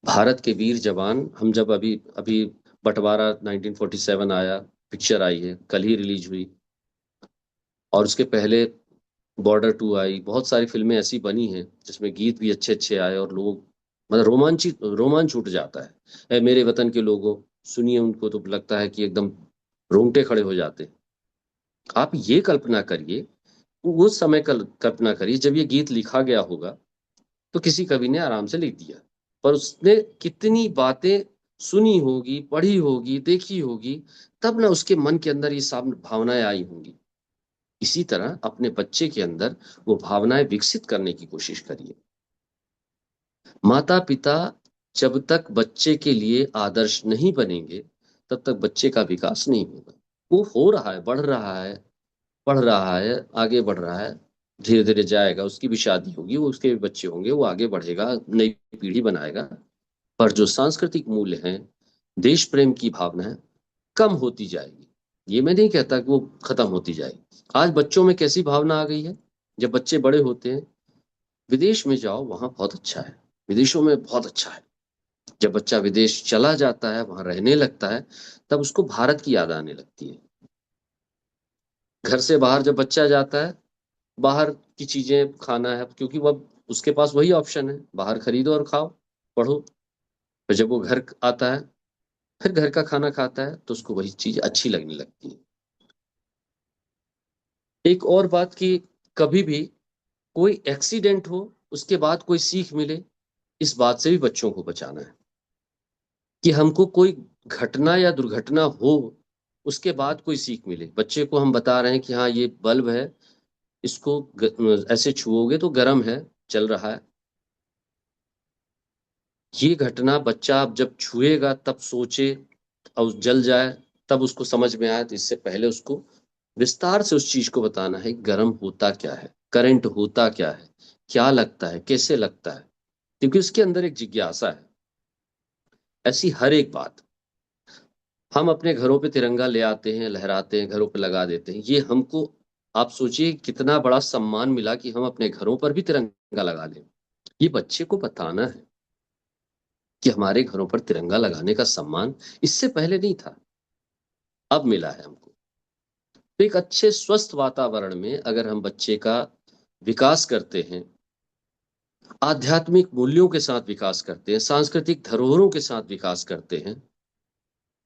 भारत के वीर जवान, हम जब अभी अभी बंटवारा 1947 आया, पिक्चर आई है, कल ही रिलीज हुई, और उसके पहले बॉर्डर 2 आई, बहुत सारी फिल्में ऐसी बनी हैं जिसमें गीत भी अच्छे अच्छे आए, और लोग मतलब रोमांच उठ जाता है। ए मेरे वतन के लोगों, सुनिए उनको तो लगता है कि एकदम रोंगटे खड़े हो जाते हैं। आप ये कल्पना करिए, वो समय कल्पना करिए जब ये गीत लिखा गया होगा, तो किसी कवि ने आराम से लिख दिया, पर उसने कितनी बातें सुनी होगी, पढ़ी होगी, देखी होगी, तब ना उसके मन के अंदर ये सब भावनाएं आई होंगी। इसी तरह अपने बच्चे के अंदर वो भावनाएं विकसित करने की कोशिश करिए। माता पिता जब तक बच्चे के लिए आदर्श नहीं बनेंगे, तब तक बच्चे का विकास नहीं होगा। वो हो रहा है, बढ़ रहा है, पढ़ रहा है, आगे बढ़ रहा है, धीरे धीरे जाएगा, उसकी भी शादी होगी, वो उसके भी बच्चे होंगे, वो आगे बढ़ेगा, नई पीढ़ी बनाएगा। पर जो सांस्कृतिक मूल्य हैं, देश प्रेम की भावना है, कम होती जाएगी। ये मैं नहीं कहता कि वो खत्म होती जाएगी। आज बच्चों में कैसी भावना आ गई है, जब बच्चे बड़े होते हैं, विदेश में जाओ, वहां बहुत अच्छा है, विदेशों में बहुत अच्छा है। जब बच्चा विदेश चला जाता है, वहां रहने लगता है, तब उसको भारत की याद आने लगती है। घर से बाहर जब बच्चा जाता है, बाहर की चीजें खाना है, क्योंकि वह उसके पास वही ऑप्शन है, बाहर खरीदो और खाओ, पढ़ो। फिर जब वो घर आता है, फिर घर का खाना खाता है, तो उसको वही चीज अच्छी लगने लगती है। एक और बात कि कभी भी कोई एक्सीडेंट हो, उसके बाद कोई सीख मिले, इस बात से भी बच्चों को बचाना है। कि हमको कोई घटना या दुर्घटना हो, उसके बाद कोई सीख मिले। बच्चे को हम बता रहे हैं कि हाँ, ये बल्ब है, इसको ऐसे छुओगे तो गर्म है, चल रहा है। ये घटना बच्चा अब जब छुएगा तब सोचे और जल जाए, तब उसको समझ में आए। तो इससे पहले उसको विस्तार से उस चीज को बताना है, गर्म होता क्या है, करंट होता क्या है, क्या लगता है, कैसे लगता है, क्योंकि उसके अंदर एक जिज्ञासा है। ऐसी हर एक बात। हम अपने घरों पे तिरंगा ले आते हैं, लहराते हैं, घरों पे लगा देते हैं, ये हमको, आप सोचिए कितना बड़ा सम्मान मिला कि हम अपने घरों पर भी तिरंगा लगा लें। ये बच्चे को बताना है कि हमारे घरों पर तिरंगा लगाने का सम्मान इससे पहले नहीं था, अब मिला है हमको। तो एक अच्छे स्वस्थ वातावरण में अगर हम बच्चे का विकास करते हैं, आध्यात्मिक मूल्यों के साथ विकास करते हैं, सांस्कृतिक धरोहरों के साथ विकास करते हैं,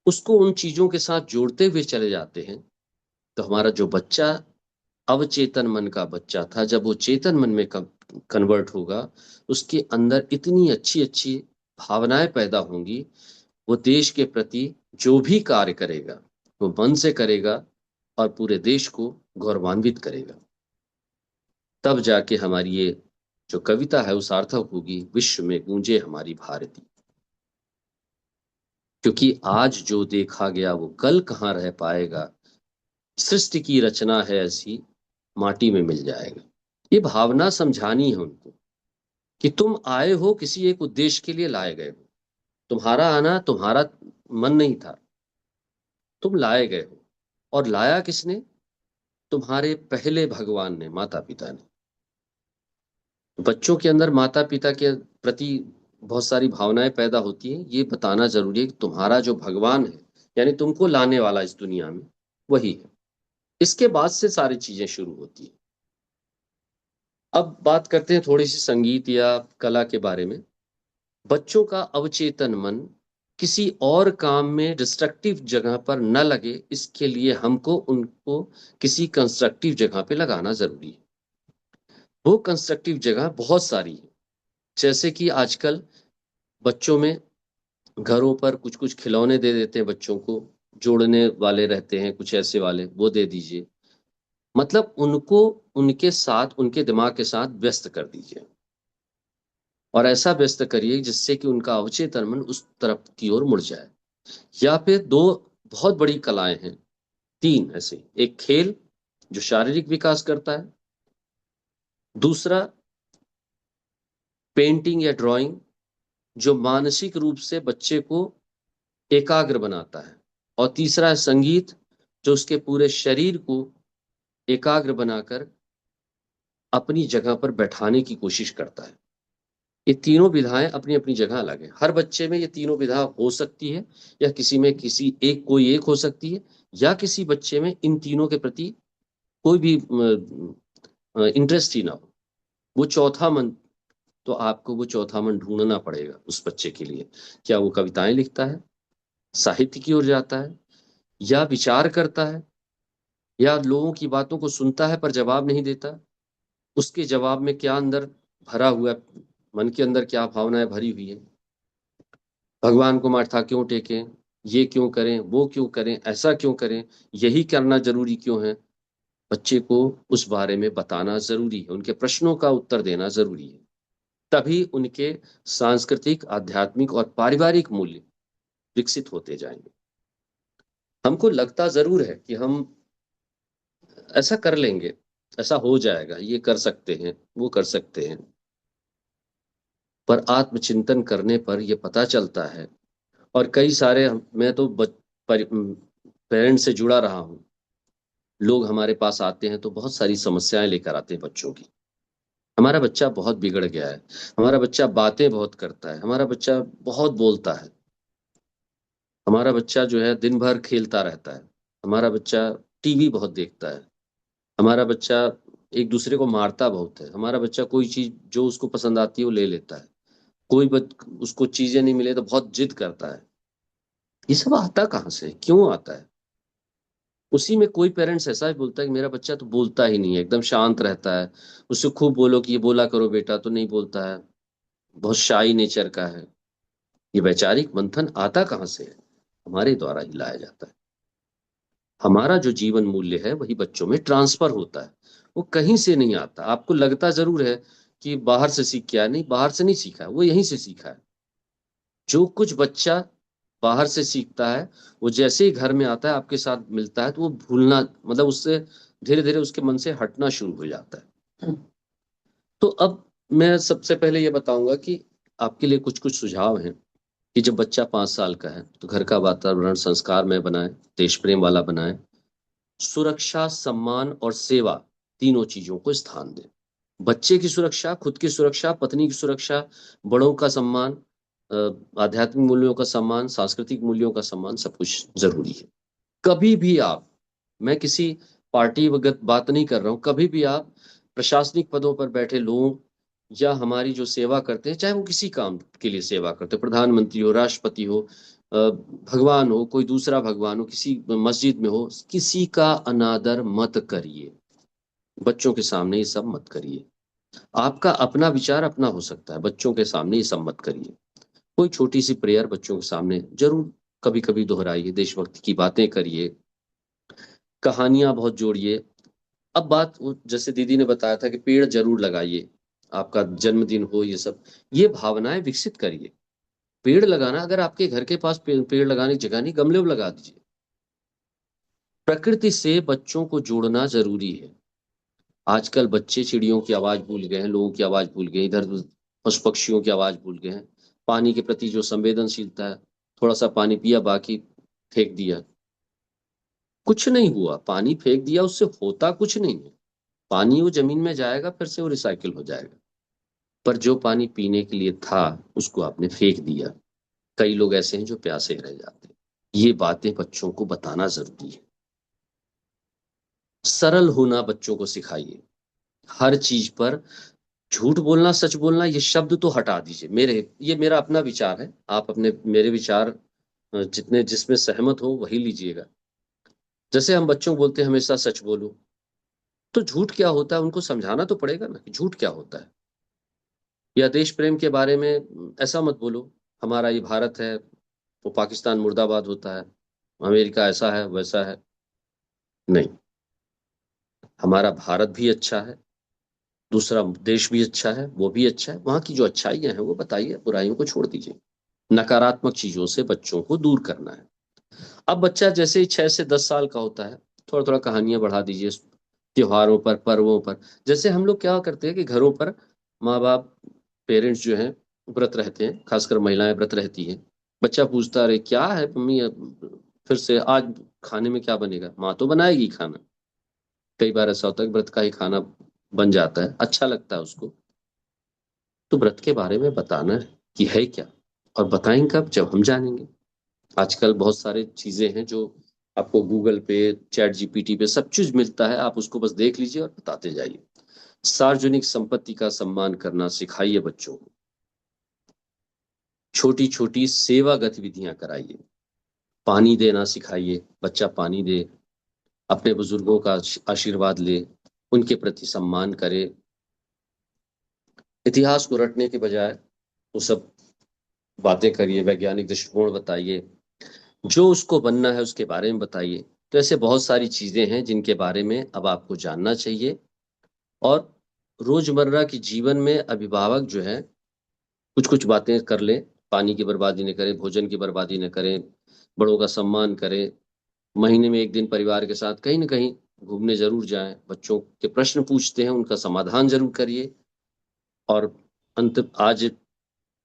उसको उन चीजों के साथ जोड़ते हुए चले जाते हैं, तो हमारा जो बच्चा अवचेतन मन का बच्चा था, जब वो चेतन मन में कन्वर्ट होगा, उसके अंदर इतनी अच्छी अच्छी भावनाएं पैदा होंगी। वो देश के प्रति जो भी कार्य करेगा, वो मन से करेगा और पूरे देश को गौरवान्वित करेगा। तब जाके हमारी ये जो कविता है वो सार्थक होगी, विश्व में गूंजे हमारी भारती। क्योंकि आज जो देखा गया वो कल कहाँ रह पाएगा, सृष्टि की रचना है ऐसी, माटी में मिल जाएगा। ये भावना समझानी है उनको कि तुम आए हो किसी एक उद्देश्य के लिए लाए गए हो। तुम्हारा आना तुम्हारा मन नहीं था, तुम लाए गए हो। और लाया किसने? तुम्हारे पहले भगवान ने, माता पिता ने। बच्चों के अंदर माता पिता के प्रति बहुत सारी भावनाएं पैदा होती हैं। ये बताना जरूरी है कि तुम्हारा जो भगवान है, यानी तुमको लाने वाला इस दुनिया में, वही है। इसके बाद से सारी चीजें शुरू होती है। अब बात करते हैं थोड़ी सी संगीत या कला के बारे में। बच्चों का अवचेतन मन किसी और काम में डिस्ट्रक्टिव जगह पर न लगे, इसके लिए हमको उनको किसी कंस्ट्रक्टिव जगह पे लगाना जरूरी है। वो कंस्ट्रक्टिव जगह बहुत सारी है। जैसे कि आजकल बच्चों में घरों पर कुछ कुछ खिलौने दे देते हैं बच्चों को, जोड़ने वाले रहते हैं कुछ ऐसे वाले, वो दे दीजिए। मतलब उनको उनके साथ, उनके दिमाग के साथ व्यस्त कर दीजिए, और ऐसा व्यस्त करिए जिससे कि उनका अवचेतन मन उस तरफ की ओर मुड़ जाए। या फिर दो बहुत बड़ी कलाएं हैं, तीन ऐसे। एक खेल जो शारीरिक विकास करता है, दूसरा पेंटिंग या ड्राइंग जो मानसिक रूप से बच्चे को एकाग्र बनाता है, और तीसरा है संगीत जो उसके पूरे शरीर को एकाग्र बनाकर अपनी जगह पर बैठाने की कोशिश करता है। ये तीनों विधाएं अपनी अपनी जगह अलग है। हर बच्चे में ये तीनों विधा हो सकती है, या किसी में किसी एक, कोई एक हो सकती है, या किसी बच्चे में इन तीनों के प्रति कोई भी इंटरेस्ट ही ना हो। वो चौथा मन, तो आपको वो चौथा मन ढूंढना पड़ेगा उस बच्चे के लिए। क्या वो कविताएं लिखता है, साहित्य की ओर जाता है, या विचार करता है, या लोगों की बातों को सुनता है पर जवाब नहीं देता, उसके जवाब में क्या अंदर भरा हुआ है, मन के अंदर क्या भावनाएं भरी हुई है, भगवान को माथा क्यों टेकें, ये क्यों करें, वो क्यों करें, ऐसा क्यों करें, यही करना जरूरी क्यों है। बच्चे को उस बारे में बताना जरूरी है, उनके प्रश्नों का उत्तर देना जरूरी है। तभी उनके सांस्कृतिक, आध्यात्मिक और पारिवारिक मूल्य विकसित होते जाएंगे। हमको लगता जरूर है कि हम ऐसा कर लेंगे, ऐसा हो जाएगा, ये कर सकते हैं, वो कर सकते हैं, पर आत्मचिंतन करने पर यह पता चलता है। और कई सारे, मैं तो पेरेंट्स से जुड़ा रहा हूँ, लोग हमारे पास आते हैं तो बहुत सारी समस्याएं लेकर आते हैं बच्चों की। हमारा बच्चा बहुत बिगड़ गया है, हमारा बच्चा बातें बहुत करता है, हमारा बच्चा बहुत बोलता है, हमारा बच्चा जो है दिन भर खेलता रहता है, हमारा बच्चा टीवी बहुत देखता है, हमारा बच्चा एक दूसरे को मारता बहुत है, हमारा बच्चा कोई चीज जो उसको पसंद आती है वो ले लेता है, उसको चीजें नहीं मिले तो बहुत जिद करता है। ये सब आता कहाँ से, क्यों आता है? उसी में कोई पेरेंट्स ऐसा ही बोलता है कि मेरा बच्चा तो बोलता ही नहीं है, एकदम शांत रहता है, उससे खूब बोलो कि ये बोला करो बेटा, तो नहीं बोलता है, बहुत शाई नेचर का है। ये वैचारिक मंथन आता कहाँ से है? हमारे द्वारा ही लाया जाता है। हमारा जो जीवन मूल्य है वही बच्चों में ट्रांसफर होता है, वो कहीं से नहीं आता। आपको लगता जरूर है कि बाहर से सीख के आया, नहीं, बाहर से नहीं सीखा है, वो यहीं से सीखा है। जो कुछ बच्चा बाहर से सीखता है, वो जैसे ही घर में आता है, आपके साथ मिलता है, तो वो भूलना, मतलब उससे धीरे धीरे उसके मन से हटना शुरू हो जाता है। तो अब मैं सबसे पहले ये बताऊंगा कि आपके लिए कुछ कुछ सुझाव हैं कि जब बच्चा 5 साल का है तो घर का वातावरण संस्कार में बनाए, देश प्रेम वाला बनाए, सुरक्षा, सम्मान और सेवा, तीनों चीजों को स्थान दें। बच्चे की सुरक्षा, खुद की सुरक्षा, पत्नी की सुरक्षा, बड़ों का सम्मान, आध्यात्मिक मूल्यों का सम्मान, सांस्कृतिक मूल्यों का सम्मान, सब कुछ जरूरी है। कभी भी आप, मैं किसी पार्टी वगैरह बात नहीं कर रहा हूं, कभी भी आप प्रशासनिक पदों पर बैठे लोग या हमारी जो सेवा करते हैं, चाहे वो किसी काम के लिए सेवा करते हैं, प्रधानमंत्री हो, राष्ट्रपति हो, भगवान हो, कोई दूसरा भगवान हो, किसी मस्जिद में हो, किसी का अनादर मत करिए। बच्चों के सामने ये सब मत करिए। आपका अपना विचार अपना हो सकता है, बच्चों के सामने ये सब मत करिए। कोई छोटी सी प्रेयर बच्चों के सामने जरूर कभी कभी दोहराइए, देशभक्ति की बातें करिए, कहानियां बहुत जोड़िए। अब बात जैसे दीदी ने बताया था कि पेड़ जरूर लगाइए, आपका जन्मदिन हो, ये सब, ये भावनाएं विकसित करिए। पेड़ लगाना, अगर आपके घर के पास पेड़ लगाने की जगह नहीं, गमले में लगा दीजिए। प्रकृति से बच्चों को जोड़ना जरूरी है। आजकल बच्चे चिड़ियों की आवाज भूल गए हैं, लोगों की आवाज भूल गए, इधर पशु पक्षियों की आवाज भूल गए हैं। पानी के प्रति जो संवेदनशीलता है, थोड़ा सा पानी पिया, बाकी फेंक दिया, कुछ नहीं हुआ, पानी फेंक दिया, उससे होता कुछ नहीं है। पानी वो जमीन में जाएगा, फिर से वो रिसाइकिल हो जाएगा। पर जो पानी पीने के लिए था, उसको आपने फेंक दिया। कई लोग ऐसे हैं जो प्यासे रह जाते हैं। ये बातें बच्चों को बताना जरूरी है। सरल होना बच्चों को सिखाइए। हर चीज पर झूठ बोलना, सच बोलना, ये शब्द तो हटा दीजिए। ये मेरा अपना विचार है, आप अपने मेरे विचार जितने जिसमें सहमत हो वही लीजिएगा। जैसे हम बच्चों को बोलते हैं हमेशा सच बोलो, तो झूठ क्या होता है उनको समझाना तो पड़ेगा ना कि झूठ क्या होता है। या देश प्रेम के बारे में ऐसा मत बोलो, हमारा ये भारत है, वो पाकिस्तान मुर्दाबाद होता है, अमेरिका ऐसा है वैसा है। नहीं, हमारा भारत भी अच्छा है, दूसरा देश भी अच्छा है, वो भी अच्छा है, वहां की जो अच्छाइयां हैं वो बताइए, बुराइयों को छोड़ दीजिए। नकारात्मक चीजों से बच्चों को दूर करना है। अब बच्चा जैसे ही 6 से 10 साल का होता है, थोड़ा थोड़ा कहानियां बढ़ा दीजिए, त्योहारों पर, पर्वों पर। जैसे हम लोग क्या करते हैं कि घरों पर माँ बाप, पेरेंट्स जो हैं, व्रत रहते हैं, खासकर महिलाएं व्रत रहती हैं। बच्चा पूछता, अरे क्या है मम्मी, फिर से आज खाने में क्या बनेगा? माँ तो बनाएगी खाना। कई बार ऐसा होता है कि व्रत का ही खाना बन जाता है, अच्छा लगता है उसको। तो व्रत के बारे में बताना है कि है क्या, और बताएंगे कब, जब हम जानेंगे। आजकल बहुत सारे चीजें हैं जो आपको गूगल पे, चैट जीपीटी पे सब चीज मिलता है, आप उसको बस देख लीजिए और बताते जाइए। सार्वजनिक संपत्ति का सम्मान करना सिखाइए बच्चों को। छोटी छोटी सेवा गतिविधियां कराइए। पानी देना सिखाइए, बच्चा पानी दे, अपने बुजुर्गों का आशीर्वाद ले, उनके प्रति सम्मान करे। इतिहास को रटने के बजाय वो सब बातें करिए, वैज्ञानिक दृष्टिकोण बताइए, जो उसको बनना है उसके बारे में बताइए। तो ऐसे बहुत सारी चीजें हैं जिनके बारे में अब आपको जानना चाहिए। और रोजमर्रा की जीवन में अभिभावक जो है कुछ कुछ बातें कर ले, पानी की बर्बादी न करें, भोजन की बर्बादी न करें, बड़ों का सम्मान करें, महीने में एक दिन परिवार के साथ कहीं ना कहीं घूमने जरूर जाएं, बच्चों के प्रश्न पूछते हैं उनका समाधान जरूर करिए। और अंत आज,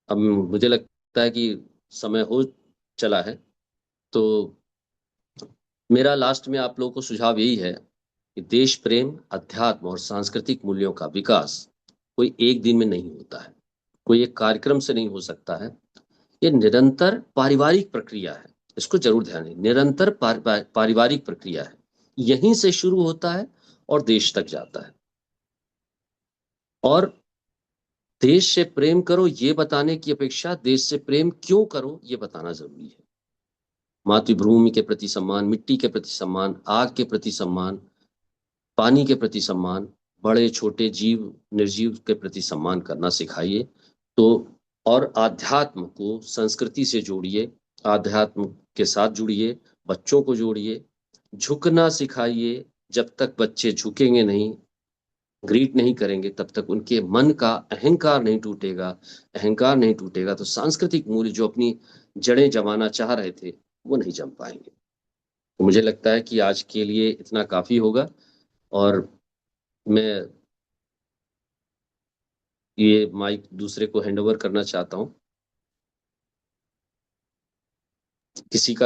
अब मुझे लगता है कि समय हो चला है, तो मेरा लास्ट में आप लोगों को सुझाव यही है कि देश प्रेम, अध्यात्म और सांस्कृतिक मूल्यों का विकास कोई एक दिन में नहीं होता है, कोई एक कार्यक्रम से नहीं हो सकता है। ये निरंतर पारिवारिक प्रक्रिया है। इसको जरूर ध्यान दें, निरंतर पारिवारिक प्रक्रिया है। यहीं से शुरू होता है और देश तक जाता है। और देश से प्रेम करो ये बताने की अपेक्षा देश से प्रेम क्यों करो ये बताना जरूरी है। मातृभूमि के प्रति सम्मान, मिट्टी के प्रति सम्मान, आग के प्रति सम्मान, पानी के प्रति सम्मान, बड़े छोटे जीव निर्जीव के प्रति सम्मान करना सिखाइए। तो और आध्यात्म को संस्कृति से जोड़िए, आध्यात्म के साथ जुड़िए, बच्चों को जोड़िए, झुकना सिखाइए। जब तक बच्चे झुकेंगे नहीं, ग्रीट नहीं करेंगे, तब तक उनके मन का अहंकार नहीं टूटेगा। अहंकार नहीं टूटेगा तो सांस्कृतिक मूल्य जो अपनी जड़ें जमाना चाह रहे थे वो नहीं जम पाएंगे। तो मुझे लगता है कि आज के लिए इतना काफी होगा। और मैं ये माइक दूसरे को हैंड ओवर करना चाहता हूँ। किसी का